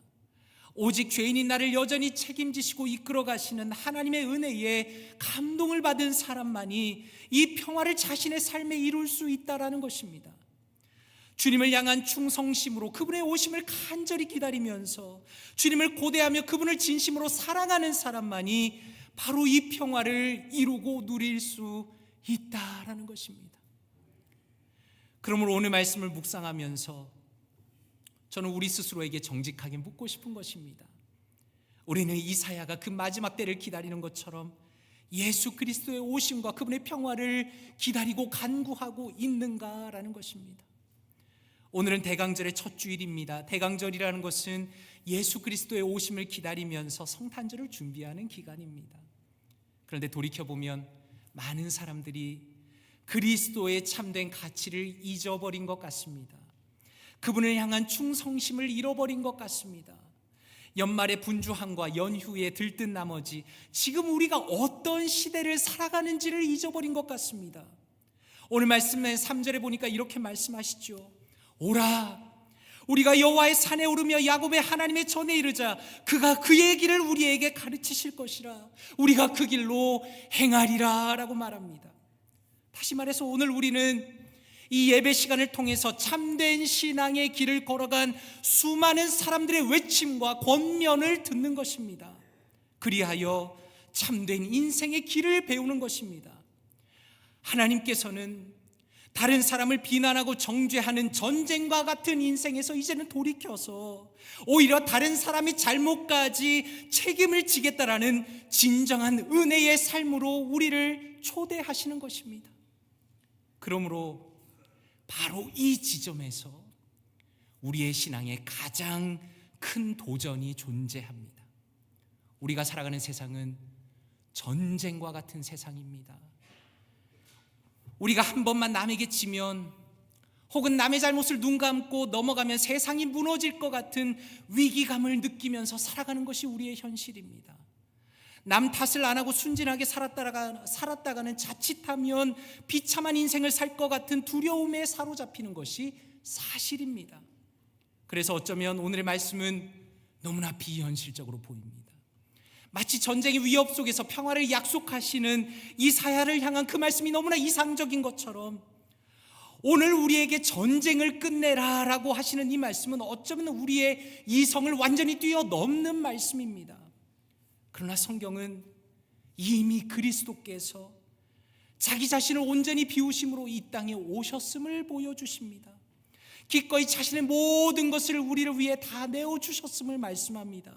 오직 죄인인 나를 여전히 책임지시고 이끌어 가시는 하나님의 은혜에 감동을 받은 사람만이 이 평화를 자신의 삶에 이룰 수 있다라는 것입니다. 주님을 향한 충성심으로 그분의 오심을 간절히 기다리면서 주님을 고대하며 그분을 진심으로 사랑하는 사람만이 바로 이 평화를 이루고 누릴 수 있다라는 것입니다. 그러므로 오늘 말씀을 묵상하면서 저는 우리 스스로에게 정직하게 묻고 싶은 것입니다. 우리는 이사야가 그 마지막 때를 기다리는 것처럼 예수 그리스도의 오심과 그분의 평화를 기다리고 간구하고 있는가라는 것입니다. 오늘은 대강절의 첫 주일입니다. 대강절이라는 것은 예수 그리스도의 오심을 기다리면서 성탄절을 준비하는 기간입니다. 그런데 돌이켜보면 많은 사람들이 그리스도의 참된 가치를 잊어버린 것 같습니다. 그분을 향한 충성심을 잃어버린 것 같습니다. 연말의 분주함과 연휴에 들뜬 나머지 지금 우리가 어떤 시대를 살아가는지를 잊어버린 것 같습니다. 오늘 말씀의 3절에 보니까 이렇게 말씀하시죠. 오라, 우리가 여호와의 산에 오르며 야곱의 하나님의 전에 이르자 그가 그의 길을 우리에게 가르치실 것이라 우리가 그 길로 행하리라 라고 말합니다. 다시 말해서 오늘 우리는 이 예배 시간을 통해서 참된 신앙의 길을 걸어간 수많은 사람들의 외침과 권면을 듣는 것입니다. 그리하여 참된 인생의 길을 배우는 것입니다. 하나님께서는 다른 사람을 비난하고 정죄하는 전쟁과 같은 인생에서 이제는 돌이켜서 오히려 다른 사람의 잘못까지 책임을 지겠다라는 진정한 은혜의 삶으로 우리를 초대하시는 것입니다. 그러므로 바로 이 지점에서 우리의 신앙에 가장 큰 도전이 존재합니다. 우리가 살아가는 세상은 전쟁과 같은 세상입니다. 우리가 한 번만 남에게 지면 혹은 남의 잘못을 눈 감고 넘어가면 세상이 무너질 것 같은 위기감을 느끼면서 살아가는 것이 우리의 현실입니다. 남 탓을 안 하고 순진하게 살았다가는 자칫하면 비참한 인생을 살 것 같은 두려움에 사로잡히는 것이 사실입니다. 그래서 어쩌면 오늘의 말씀은 너무나 비현실적으로 보입니다. 마치 전쟁의 위협 속에서 평화를 약속하시는 이사야를 향한 그 말씀이 너무나 이상적인 것처럼 오늘 우리에게 전쟁을 끝내라 라고 하시는 이 말씀은 어쩌면 우리의 이성을 완전히 뛰어넘는 말씀입니다. 그러나 성경은 이미 그리스도께서 자기 자신을 온전히 비우심으로 이 땅에 오셨음을 보여주십니다. 기꺼이 자신의 모든 것을 우리를 위해 다 내어주셨음을 말씀합니다.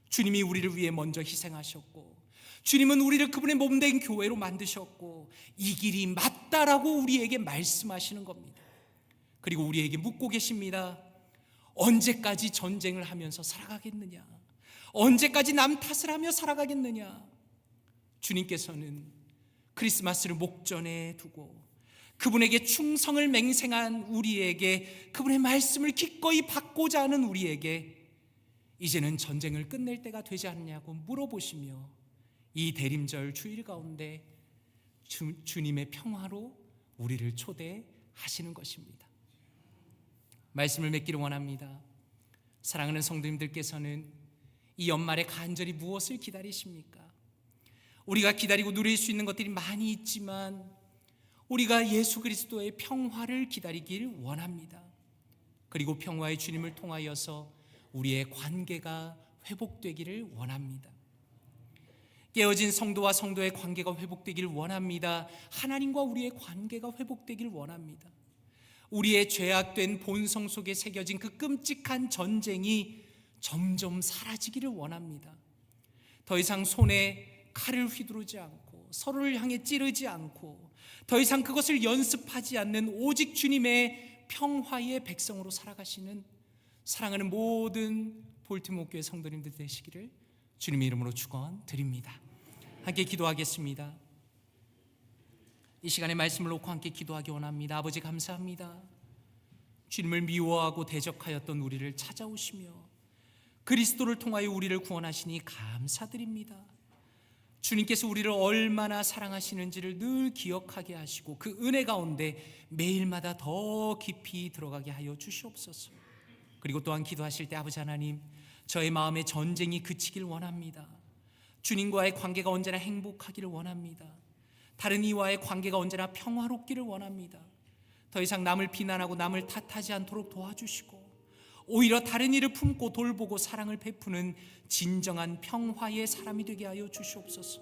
주님이 우리를 위해 먼저 희생하셨고 주님은 우리를 그분의 몸된 교회로 만드셨고 이 길이 맞다라고 우리에게 말씀하시는 겁니다. 그리고 우리에게 묻고 계십니다. 언제까지 전쟁을 하면서 살아가겠느냐? 언제까지 남 탓을 하며 살아가겠느냐? 주님께서는 크리스마스를 목전에 두고 그분에게 충성을 맹생한 우리에게, 그분의 말씀을 기꺼이 받고자 하는 우리에게 이제는 전쟁을 끝낼 때가 되지 않냐고 물어보시며 이 대림절 주일 가운데 주님의 평화로 우리를 초대하시는 것입니다. 말씀을 맺기를 원합니다. 사랑하는 성도님들께서는 이 연말에 간절히 무엇을 기다리십니까? 우리가 기다리고 누릴 수 있는 것들이 많이 있지만 우리가 예수 그리스도의 평화를 기다리길 원합니다. 그리고 평화의 주님을 통하여서 우리의 관계가 회복되기를 원합니다. 깨어진 성도와 성도의 관계가 회복되기를 원합니다. 하나님과 우리의 관계가 회복되기를 원합니다. 우리의 죄악된 본성 속에 새겨진 그 끔찍한 전쟁이 점점 사라지기를 원합니다. 더 이상 손에 칼을 휘두르지 않고 서로를 향해 찌르지 않고 더 이상 그것을 연습하지 않는 오직 주님의 평화의 백성으로 살아가시는 사랑하는 모든 볼티모어 교회 성도님들 되시기를 주님의 이름으로 축원드립니다. 함께 기도하겠습니다. 이 시간에 말씀을 놓고 함께 기도하기 원합니다. 아버지 감사합니다. 주님을 미워하고 대적하였던 우리를 찾아오시며 그리스도를 통하여 우리를 구원하시니 감사드립니다. 주님께서 우리를 얼마나 사랑하시는지를 늘 기억하게 하시고 그 은혜 가운데 매일마다 더 깊이 들어가게 하여 주시옵소서. 그리고 또한 기도하실 때 아버지 하나님, 저의 마음의 전쟁이 그치길 원합니다. 주님과의 관계가 언제나 행복하기를 원합니다. 다른 이와의 관계가 언제나 평화롭기를 원합니다. 더 이상 남을 비난하고 남을 탓하지 않도록 도와주시고 오히려 다른 이를 품고 돌보고 사랑을 베푸는 진정한 평화의 사람이 되게 하여 주시옵소서.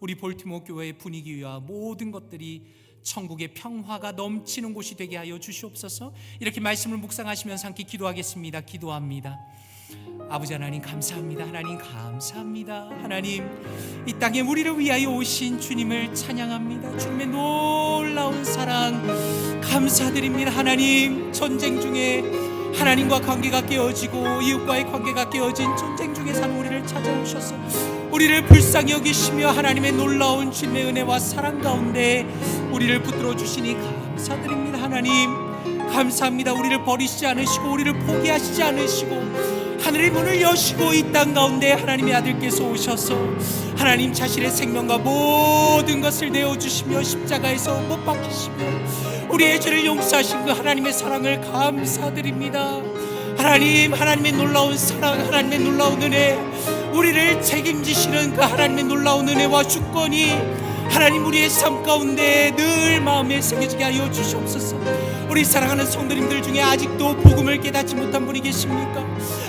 우리 볼티모어 교회의 분위기와 모든 것들이 천국의 평화가 넘치는 곳이 되게 하여 주시옵소서. 이렇게 말씀을 묵상하시면서 함께 기도하겠습니다. 기도합니다. 아버지 하나님 감사합니다. 하나님 감사합니다. 하나님, 이 땅에 우리를 위하여 오신 주님을 찬양합니다. 주님의 놀라운 사랑 감사드립니다. 하나님, 전쟁 중에 하나님과 관계가 깨어지고 이웃과의 관계가 깨어진 전쟁 중에 사는 우리를 찾아오셔서 우리를 불쌍히 여기시며 하나님의 놀라운 주님의 은혜와 사랑 가운데 우리를 붙들어 주시니 감사드립니다. 하나님 감사합니다. 우리를 버리시지 않으시고 우리를 포기하시지 않으시고 하늘의 문을 여시고 이 땅 가운데 하나님의 아들께서 오셔서 하나님 자신의 생명과 모든 것을 내어주시며 십자가에서 못 박히시며 우리의 죄를 용서하신 그 하나님의 사랑을 감사드립니다. 하나님, 하나님의 놀라운 사랑, 하나님의 놀라운 은혜, 우리를 책임지시는 그 하나님의 놀라운 은혜와 주권이 하나님 우리의 삶 가운데 늘 마음에 새겨지게 하여 주시옵소서. 우리 사랑하는 성도님들 중에 아직도 복음을 깨닫지 못한 분이 계십니까?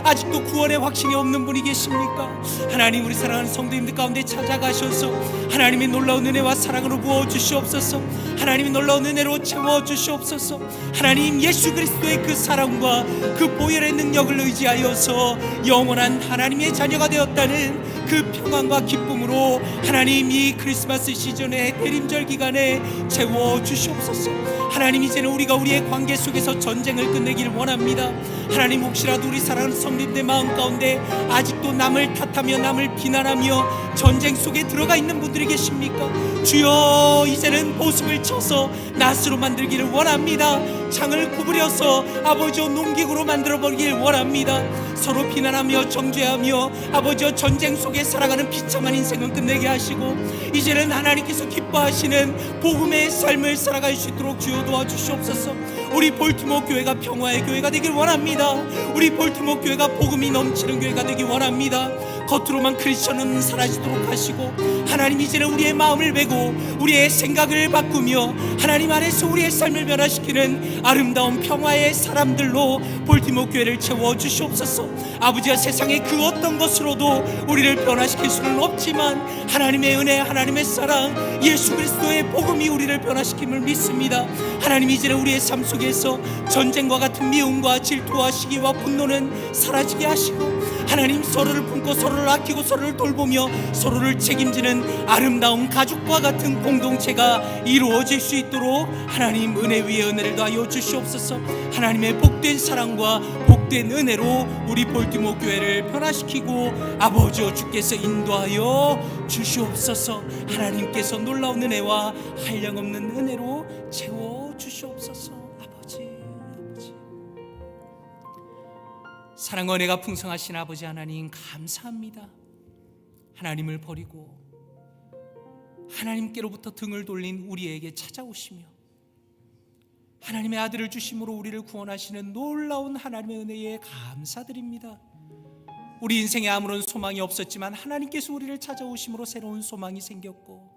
아직도 구원의 확신이 없는 분이 계십니까? 하나님, 우리 사랑하는 성도님들 가운데 찾아가셔서 하나님의 놀라운 은혜와 사랑으로 부어주시옵소서. 하나님의 놀라운 은혜로 채워주시옵소서. 하나님, 예수 그리스도의 그 사랑과 그 보혈의 능력을 의지하여서 영원한 하나님의 자녀가 되었다는 그 평안과 기쁨으로 하나님 이 크리스마스 시즌의 대림절 기간에 채워주시옵소서. 하나님, 이제는 우리가 우리의 관계 속에서 전쟁을 끝내기를 원합니다. 하나님, 혹시라도 우리 사랑하는 성도님들 마음 가운데 아직도 남을 탓하며 남을 비난하며 전쟁 속에 들어가 있는 분들이 계십니까? 주여, 이제는 보습을 쳐서 낫으로 만들기를 원합니다. 창을 구부려서 아버지여 농기구로 만들어버리길 원합니다. 서로 비난하며 정죄하며 아버지여 전쟁 속에 살아가는 비참한 인생을 끝내게 하시고 이제는 하나님께서 기뻐하시는 복음의 삶을 살아갈 수 있도록 주여 도와주시옵소서. 우리 볼티모어 교회가 평화의 교회가 되길 원합니다. 우리 볼티모어 교회가 복음이 넘치는 교회가 되길 원합니다. 겉으로만 크리스천은 사라지도록 하시고 하나님, 이제는 우리의 마음을 베고 우리의 생각을 바꾸며 하나님 안에서 우리의 삶을 변화시키는 아름다운 평화의 사람들로 볼티모어 교회를 채워주시옵소서. 아버지야, 세상의 그 어떤 것으로도 우리를 변화시킬 수는 없지만 하나님의 은혜, 하나님의 사랑, 예수 그리스도의 복음이 우리를 변화시킴을 믿습니다. 하나님, 이제는 우리의 삶 속에서 전쟁과 같은 미움과 질투와 시기와 분노는 사라지게 하시고 하나님, 서로를 품고 서로를 아끼고 서로를 돌보며 서로를 책임지는 아름다운 가족과 같은 공동체가 이루어질 수 있도록 하나님 은혜 위에 은혜를 더하여 주시옵소서. 하나님의 복된 사랑과 복된 은혜로 우리 볼티모어 교회를 변화시키고 아버지여 주께서 인도하여 주시옵소서. 하나님께서 놀라운 은혜와 한량없는 은혜로 채워 주시옵소서. 아버지 사랑과 은혜가 풍성하신 아버지 하나님 감사합니다. 하나님을 버리고 하나님께로부터 등을 돌린 우리에게 찾아오시며 하나님의 아들을 주심으로 우리를 구원하시는 놀라운 하나님의 은혜에 감사드립니다. 우리 인생에 아무런 소망이 없었지만 하나님께서 우리를 찾아오심으로 새로운 소망이 생겼고,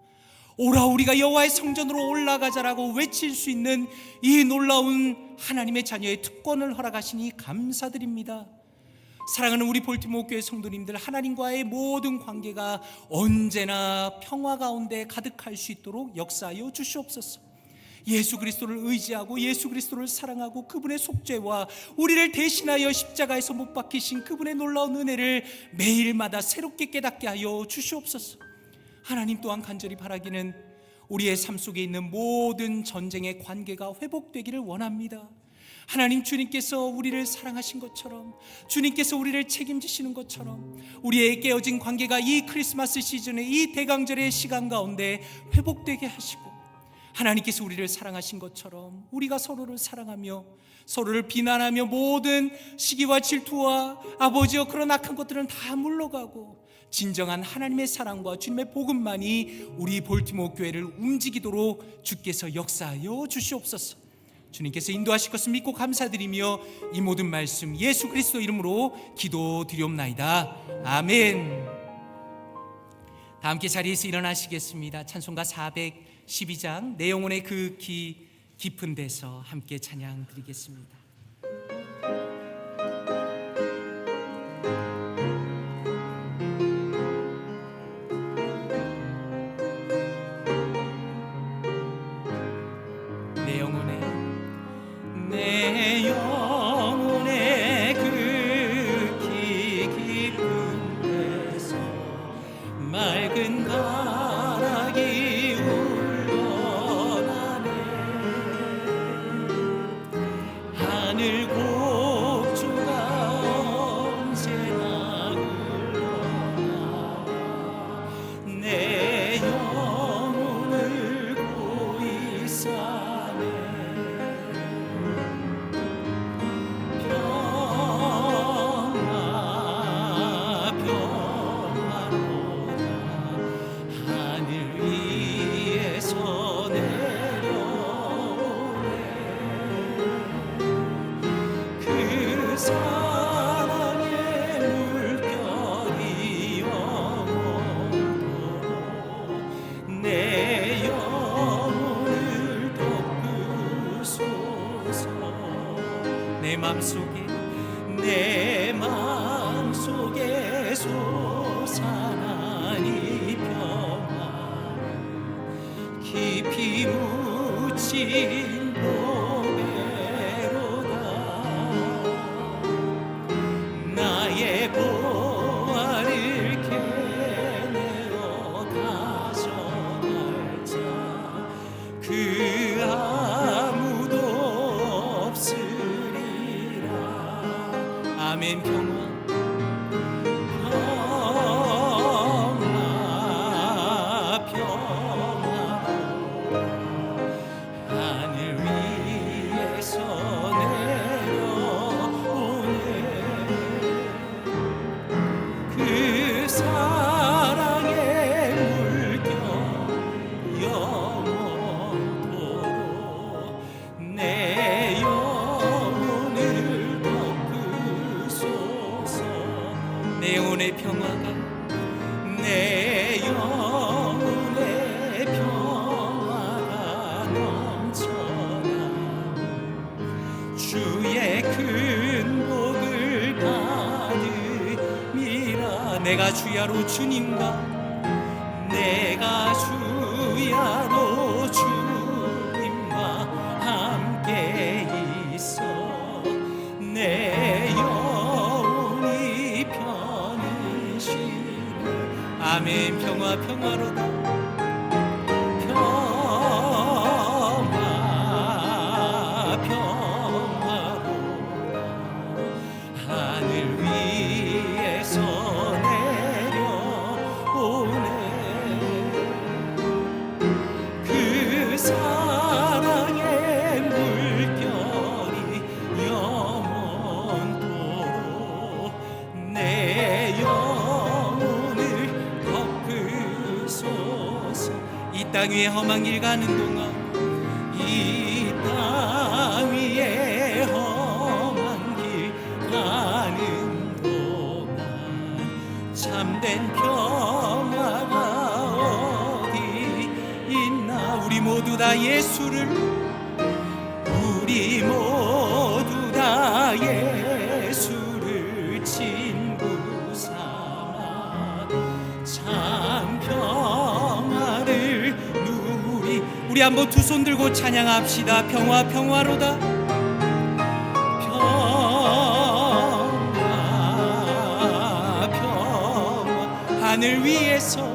오라 우리가 여호와의 성전으로 올라가자라고 외칠 수 있는 이 놀라운 하나님의 자녀의 특권을 허락하시니 감사드립니다. 사랑하는 우리 볼티모어 교회 성도님들, 하나님과의 모든 관계가 언제나 평화 가운데 가득할 수 있도록 역사하여 주시옵소서. 예수 그리스도를 의지하고 예수 그리스도를 사랑하고 그분의 속죄와 우리를 대신하여 십자가에서 못 박히신 그분의 놀라운 은혜를 매일마다 새롭게 깨닫게 하여 주시옵소서. 하나님 또한 간절히 바라기는 우리의 삶 속에 있는 모든 전쟁의 관계가 회복되기를 원합니다. 하나님, 주님께서 우리를 사랑하신 것처럼, 주님께서 우리를 책임지시는 것처럼 우리의 깨어진 관계가 이 크리스마스 시즌의 이 대강절의 시간 가운데 회복되게 하시고, 하나님께서 우리를 사랑하신 것처럼 우리가 서로를 사랑하며 서로를 비난하며 모든 시기와 질투와 아버지여 그런 악한 것들은 다 물러가고 진정한 하나님의 사랑과 주님의 복음만이 우리 볼티모어 교회를 움직이도록 주께서 역사하여 주시옵소서. 주님께서 인도하실 것을 믿고 감사드리며 이 모든 말씀 예수 그리스도 이름으로 기도드리옵나이다. 아멘. 다 함께 자리에서 일어나시겠습니다. 찬송가 412장 내 영혼의 그 깊은 데서 함께 찬양 드리겠습니다. 내 영혼의 그 깊은 데서 맑은 가락이 울려나네. 하늘 곡조가 언제나 흘러나 내 영혼을 고이 싸네. 내 맘속에 솟아난 이 평화 깊이 묻힌 보배로다. 나의 보화를 캐내어 가져갈 자 그 아무도 없으리라. 아멘. 평화 하늘 위에서 내려오네. 그 사랑의 물결 영원토록 내 영혼을 덮으소서. 내 영혼의 평화가 내 영혼의 평화가 넘쳐나 주의 큰 복을 받음이라. 내가 주야로 주님과 내가 주야로 주님과 함께 있어 내 영혼이 편히쉬네. 아멘. 평화로다. 평화로다. 하늘 위에서 내려오네. 그 사랑의 물결이 영원토록 내 영혼을 덮으소서. 이 땅 위에 험한 길 가는 동안 이 땅 모두 다 예수를 친구 삼아 참 평화를 누리. 우리 한번 두 손 들고 찬양합시다. 평화 평화로다. 평화 평화. 하늘 위에서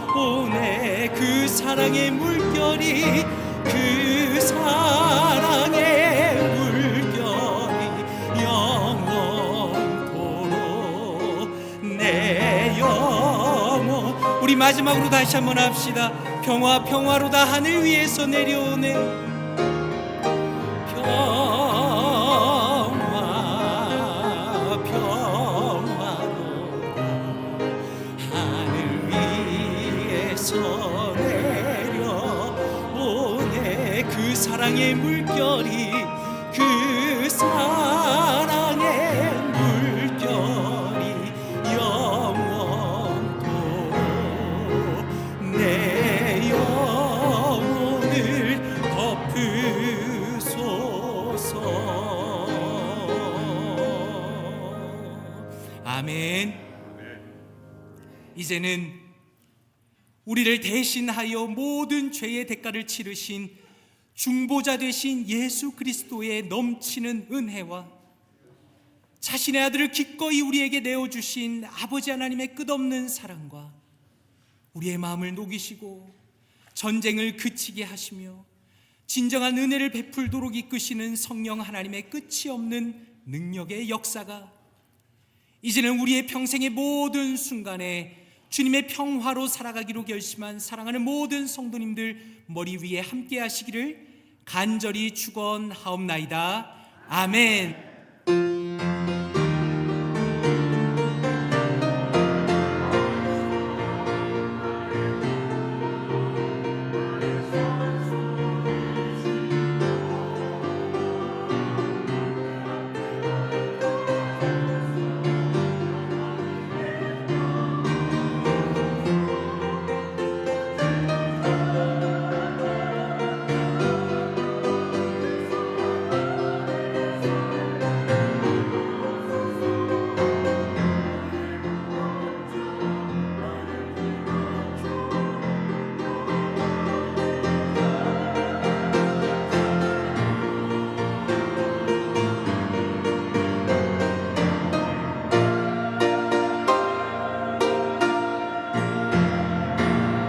내려오네. 그 사랑의 물결이 그 사랑의 물결이 영원토록 내 영혼. 우리 마지막으로 다시 한번 합시다. 평화 평화로다. 하늘 위에서 내려오네. 평화 평화로다. 하늘 위에서 내려오네. 그 사랑의 물결이 그 사랑의 물결이 영원토록 내 영혼을 덮으소서. 아멘. 이제는 우리를 대신하여 모든 죄의 대가를 치르신 중보자 되신 예수 그리스도의 넘치는 은혜와 자신의 아들을 기꺼이 우리에게 내어주신 아버지 하나님의 끝없는 사랑과 우리의 마음을 녹이시고 전쟁을 그치게 하시며 진정한 은혜를 베풀도록 이끄시는 성령 하나님의 끝이 없는 능력의 역사가 이제는 우리의 평생의 모든 순간에 주님의 평화로 살아가기로 결심한 사랑하는 모든 성도님들 머리 위에 함께 하시기를 간절히 축원하옵나이다. 아멘.